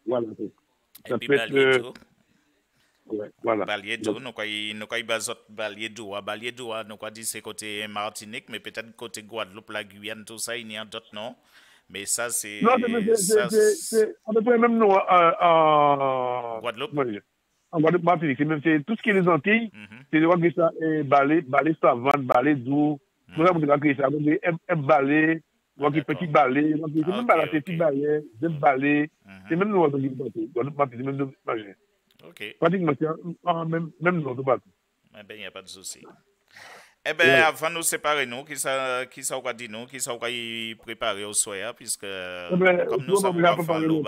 Voilà.
Ça peut être.
Ouais, voilà.
Balier d'eau, nous avons basot balier d'eau, nous avons dit c'est côté Martinique, mais peut-être côté Guadeloupe, la Guyane, tout ça, il y a d'autres noms. Mais ça, c'est.
Non, c'est à peu près même nom en
Guadeloupe.
En Guadeloupe, Martinique, c'est tout ce qui est les Antilles, c'est le ça, balai savane, balai doux, tout ça, on a créé ça, balai, Moi qui petit balai, moi qui même balai, c'est petit balai, j'aime balai. C'est même nous qui bateau. C'est même nous manger.
OK.
Pratiquement même nous de bateau.
Eh bien, il n'y a pas de souci. Eh bien, avant de nous séparer, nous, qui ça va dire nous, qui ça va y préparer au soir, puisque comme nous savons pas faire l'eau,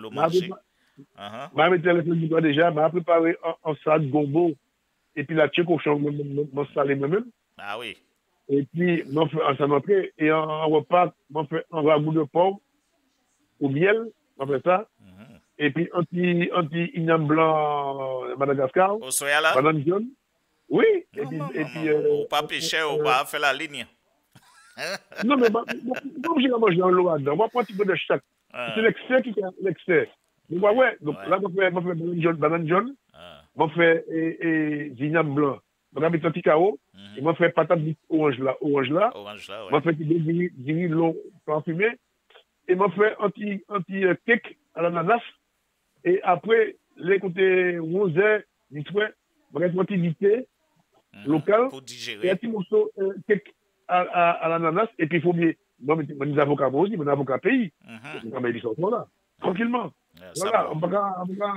l'eau manger.
Je vais téléphone déjà, je vais préparer un salade gombo, et puis la tchèque au champ, je salé moi-même.
Ah oui.
Et puis, je fais un salade et en repas, je fais un ragoût de pomme au miel, je fais ça. Et puis, un petit igname blanc Madagascar.
Au soir là?
Banane jaune. Oui.
Et puis, ou pas pêcher, ou pas faire la ligne.
Non, mais moi, j'ai mangé en l'eau là-dedans. Moi, je prends un petit peu de chaque. C'est l'excès qui est l'excès. Donc, ouais. Donc, là, je fais banane jaune. Je fais igname blanc. Je mets un petit carreau. Et je fais patate orange là. Je fais des long parfumé. Et je fais un petit cake à l'ananas. Et après, les côtés rosé, du souhait, je fais un petit thé local.
Pour digérer.
Et un petit morceau cake à l'ananas. Et puis, il faut bien. Moi, mes avocats aussi, mes avocats pays. Donc, ils sont là. Tranquillement.
Voilà,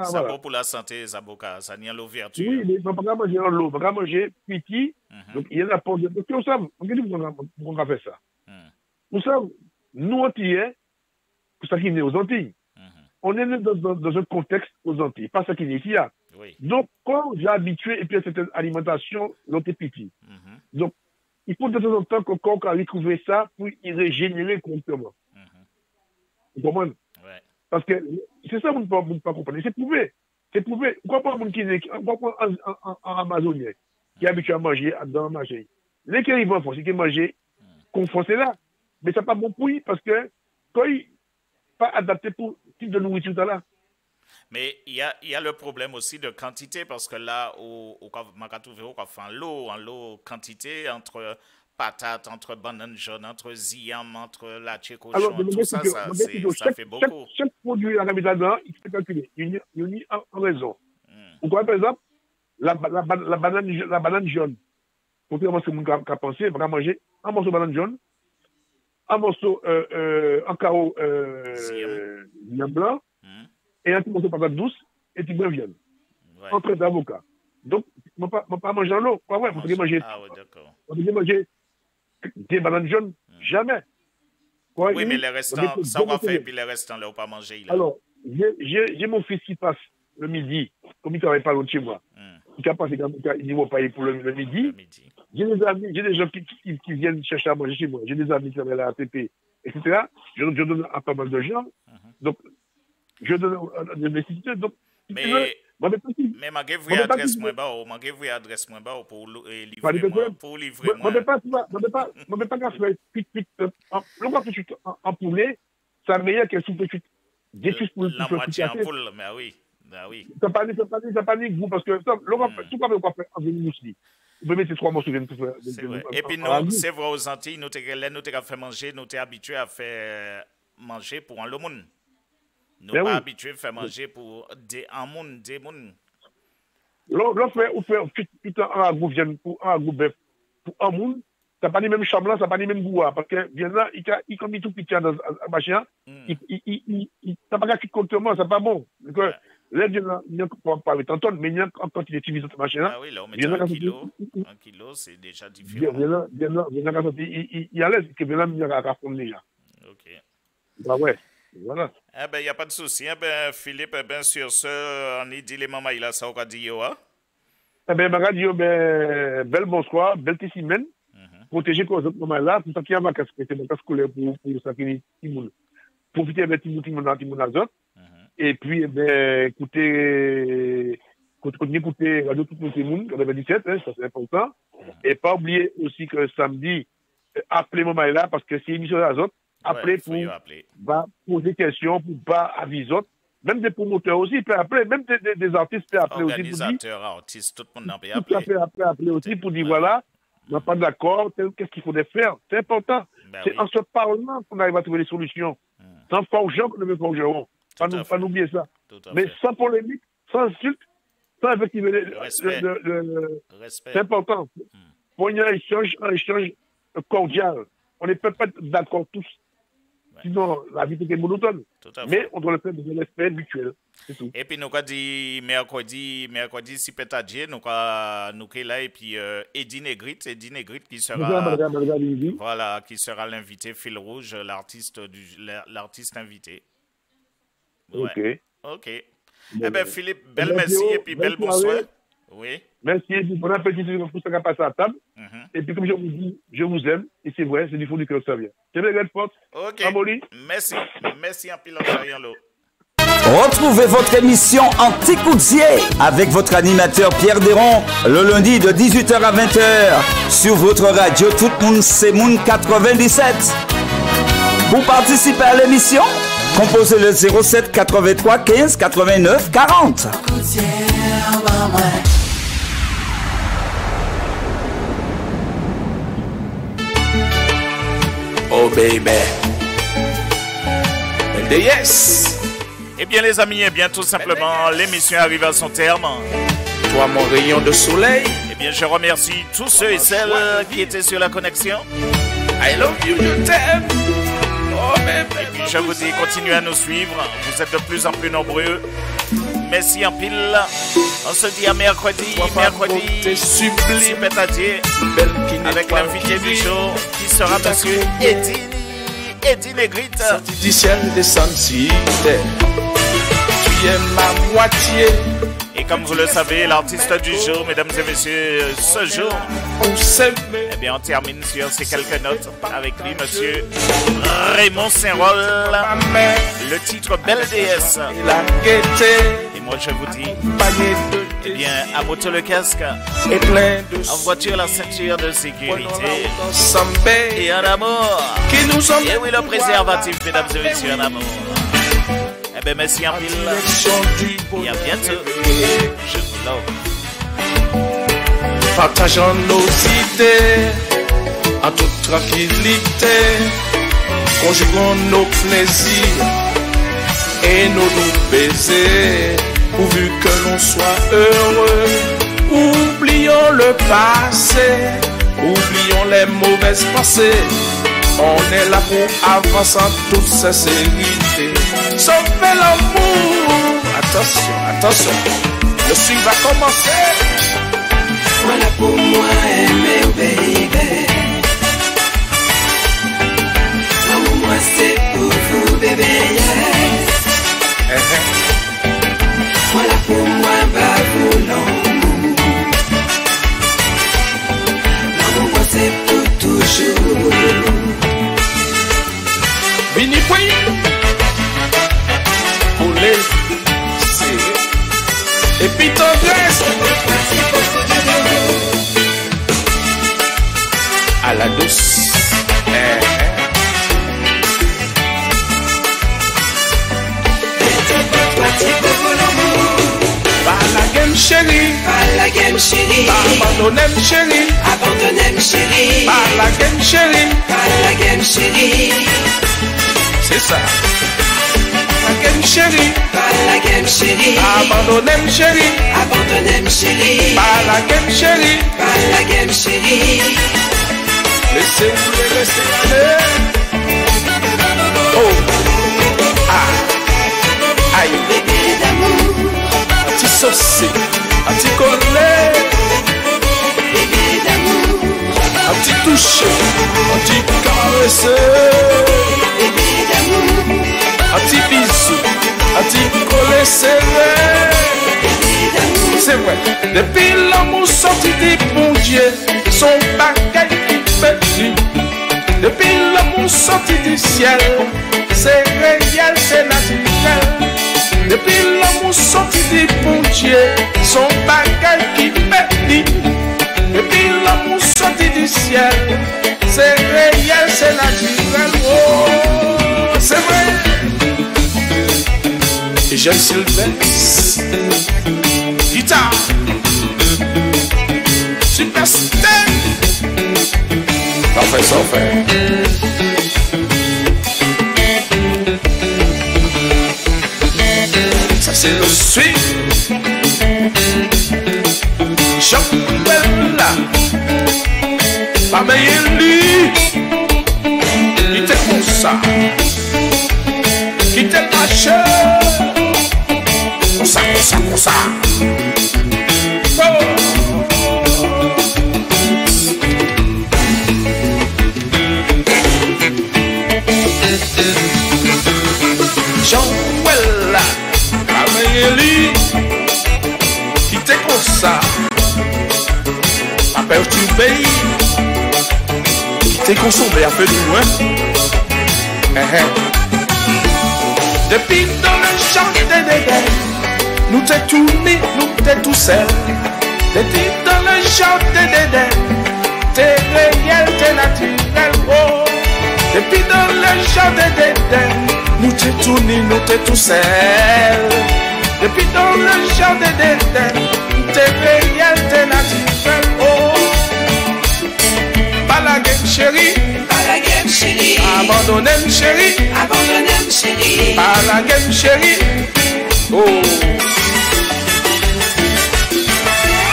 ça bon pour la santé, les avocats, ça n'y a l'ouverture.
Oui, mais on ne peut pas manger en l'eau, on ne peut pas manger petit. Donc, il y a la porte de. Parce que vous savez, on va faire ça. Vous savez, nous, Antillais, c'est ça qui est né aux Antilles. On est né dans un contexte aux Antilles, pas ça qui est ici.
Oui.
Donc, quand j'ai habitué, et puis à cette alimentation, l'on est petit. Donc, il faut de temps en temps que le corps a retrouvé ça pour y régénérer correctement. Vous comprenez? Parce que c'est ça que vous ne pouvez pas comprendre. C'est prouvé. Pourquoi pas un Amazonien qui est habitué à manger, à manger. Les qui arrivent en France, qui mangent, confrontés là. Mais ça n'est pas bon pour lui parce que quand il n'est pas adapté pour ce type de nourriture là.
Mais il y a le problème aussi de quantité parce que là, on fait en l'eau quantité entre patates, entre bananes jaunes, entre ziam, entre la cochon, tout ça, ça fait beaucoup.
Chaque produit en habitat là, il faut calculer. Il y a une raison. Pourquoi, par exemple, la banane jaune, pour que mon a pensé, on va manger un morceau de banane jaune, un morceau, un carreau ziam blanc, et un petit morceau de patate douce, et du grain viande. Entre d'avocats. Donc, on ne peut pas manger en l'eau. Quoi, ouais, on peut manger.
Ah oui, d'accord.
On peut manger des bananes jaunes, jamais.
Quoi, oui, mais les restants, ça va faire, puis les restants, là, on ne peut pas manger. Là.
Alors, j'ai mon fils qui passe le midi, comme il ne travaille pas loin de chez moi. Il a passé, il va payer pour le midi. J'ai des amis, j'ai des gens qui viennent chercher à manger chez moi. J'ai des amis qui travaillent à la ATP, etc. Je donne à pas mal de gens. Donc, je donne des nécessités. Donc,
mais ma adresse moins bas, pour livrer
moi. Je ne pas faire cuite en poulet, c'est meilleur que si tu cuite des cuisses pour
la moitié en poule, mais oui.
Ça n'a pas ni goût parce que tout comme on fait en mousli. Vous pouvez mettre 3 morceaux de
et puis nous, c'est vrai aux Antilles, nous t'avons fait manger, nous t'es habitué à faire manger pour un monde. Nous ne sommes pas habitués à faire manger pour des monde.
L'on fait un ragoût pour un bœuf pour un monde, ça n'a pas les mêmes chambres, ça n'a pas les mêmes goûts. Parce que bien là, il comme tout petit dans la machine, il n'a pas qu'à correctement, ça n'est pas bon. Donc, là, il n'y a pas avec un tonne, mais il y a quand il utilise cette machine.
Ah oui, là, on met un kilo, c'est déjà différent.
Bien là, il y a l'aise que bien là, il y a qu'à fondre déjà.
Ok.
Bah ouais. Voilà.
Eh ben, il n'y a pas de souci. Eh ben, Philippe, sur ce, on y dit les mamans, il a ça au dit, hein?
Eh ben, ma radio, bel bonsoir, belle semaine. Protéger quoi, autres mamans là, pour ça qu'il y a ma casque, c'est ma casque scolaire pour ça qui est profiter de Timon Azot. Et puis, eh ben, écoutez Radio Tout le Monde, 97, ça c'est important. Et pas oublier aussi que samedi, appelez maman là, parce que c'est émission d'Azot. Appeler pour poser des questions, pour pas aviser. Même des promoteurs aussi peuvent appeler, même des artistes peuvent appeler aussi.
Organisateurs, artistes, tout le monde peut
appeler aussi pour dire voilà, on n'est pas d'accord, qu'est-ce qu'il faudrait faire. C'est important. C'est en ce parlement qu'on arrive à trouver des solutions. Sans forgeron qu'on ne veut forgeron. Pas n'oublier ça. Mais sans polémique, sans insulte, sans effectivement c'est important. Pour un échange cordial. On ne peut pas être d'accord tous. Sinon, la vie est monotone. Mais on doit le faire dans un respect mutuel. C'est tout.
Et puis, nous avons dit mercredi, si pétadier, nous sommes là, et puis Eddie Negrit qui sera, voilà, qui sera l'invité fil rouge, l'artiste invité. Ouais. Ok. Eh bien, Philippe, bel merci et puis bel bonsoir. Oui.
Merci, bon appétit pour ce qui a passé à la table. Et puis, comme je vous dis, je vous aime. Et c'est vrai, c'est du fond du cœur, ça vient. C'est bien, Red Fox.
Ok. Merci. Merci en pilote.
Retrouvez votre émission Anticoudier avec votre animateur Pierre Déron le lundi de 18h à 20h sur votre radio Tout le monde c'est Moun 97. Pour participer à l'émission, composez le 07 83 15 89 40.
Oh baby. LDS.
Eh bien les amis, tout simplement, l'émission arrive à son terme.
Toi mon rayon de soleil.
Eh bien je remercie tous ceux et celles qui étaient sur la connexion.
I love you, je t'aime. Oh baby.
Et puis je vous dis, continuez à nous suivre. Vous êtes de plus en plus nombreux. Merci en pile. On se dit à mercredi. Sublime pétadier. Avec l'invité du jour qui sera monsieur Eddie Negrit.
Du ciel descend si terre. Tu es ma moitié.
Et comme vous le savez, l'artiste du jour, mesdames et messieurs, ce jour, eh bien, on termine sur ces quelques notes avec lui, monsieur Raymond Saint-Roll, le titre Belle Déesse. Et moi, je vous dis, eh bien, à moto le casque, en voiture la ceinture de sécurité, et en amour, et oui, le préservatif, mesdames et messieurs, en amour. Eh bien, merci en pile. Et à bientôt. Je vous love.
Partageons nos idées en toute tranquillité. Conjuguons nos plaisirs et nos doux baisers. Pourvu que l'on soit heureux. Oublions le passé. Oublions les mauvaises pensées. On est là pour avancer en toute sincérité. Sauvez l'amour. Attention, le swing va commencer.
Voilà pour moi aimer, baby. L'amour, moi c'est pour vous, bébé, yes. Voilà pour moi, bah vous l'amour. L'amour, moi c'est pour toujours.
Vini Pouy pour les et puis ton dresse à la douce. Pas la game chérie, abandonne chérie, pas la game chérie, c'est ça. La game chérie, abandonne chérie, pas la game chérie, laissez aller. Oh, ah, aïe,
Bébé d'amour,
anti-saucé, anti-collé,
bébé d'amour,
anti-touché, anti-caressé,
bébé d'amour,
anti-bisou, anti-collé serré. C'est vrai, depuis l'amour sorti des bons dieux, son bagage qui fait nu. Depuis l'amour sorti du ciel, c'est réel, c'est naturel. Depuis l'amour sorti des bons dieux, son bagage qui fait nu. Depuis l'amour sorti du ciel, c'est réel, c'est naturel. Oh, c'est vrai. Et j'aime Sylvestre, guitare, super step, parfait sans faire. Ça c'est le swing, Jean-Bella, pas meilleur lui, il était comme ça. chercher. Comme ça. Jean-Well, Amélie, qui t'est comme ça, pas perturbé, qui t'est consommé à peu de loin. Depuis dans le champ de Dédé, nous t'es tout mis, nous t'es tout seul. Depuis dans le champ de Dédé, t'es réel, t'es naturel, oh. Depuis dans le champ de Dédé, nous t'es tout mis, nous t'es tout seul. Depuis dans le champ de Dédé, t'es réel, t'es naturel, oh. Pas la game chérie. Abandonnez-moi chérie, pas la game chérie, oh.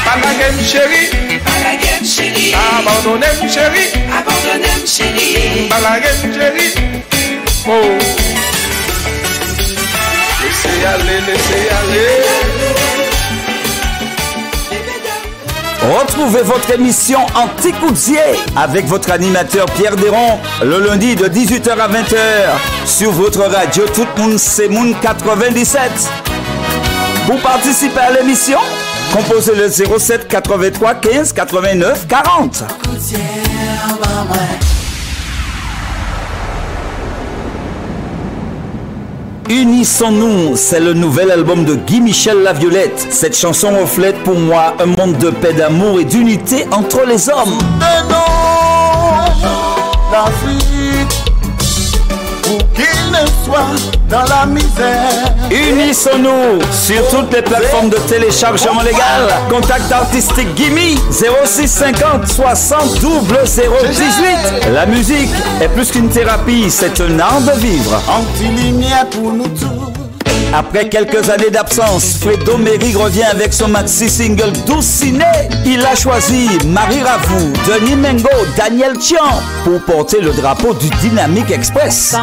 Pas la game chérie, abandonnez-moi chérie, pas la game chérie, oh. Laissez aller.
Retrouvez votre émission Anticoudier avec votre animateur Pierre Déron le lundi de 18h à 20h sur votre radio Tout le monde c'est Moun 97. Pour participer à l'émission, composez le 07 83 15 89 40. Unissons-nous, c'est le nouvel album de Guy Michel La Violette. Cette chanson reflète pour moi un monde de paix, d'amour et d'unité entre les hommes.
Pour qu'il ne soit dans la misère.
Unissons-nous sur toutes les plateformes de téléchargement légal. Contact artistique Gimme 06 50 60 0018. La musique est plus qu'une thérapie, c'est un art de vivre.
Anti-lumière pour nous tous.
Après quelques années d'absence, Fredo Méry revient avec son maxi single Douce Ciné. Il a choisi Marie Ravou, Denis Mengo, Daniel Tian pour porter le drapeau du Dynamique Express.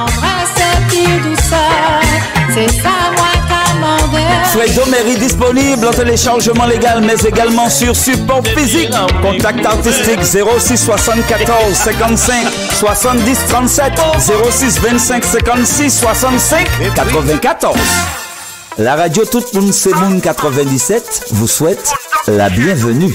C'est ça moi commandé.
Fredo Méry disponible en téléchargement légal mais également sur support physique. Contact artistique 06 74 55 70 37 06 25 56 65 94. La radio Tout le monde c'est Moun 97 vous souhaite la bienvenue.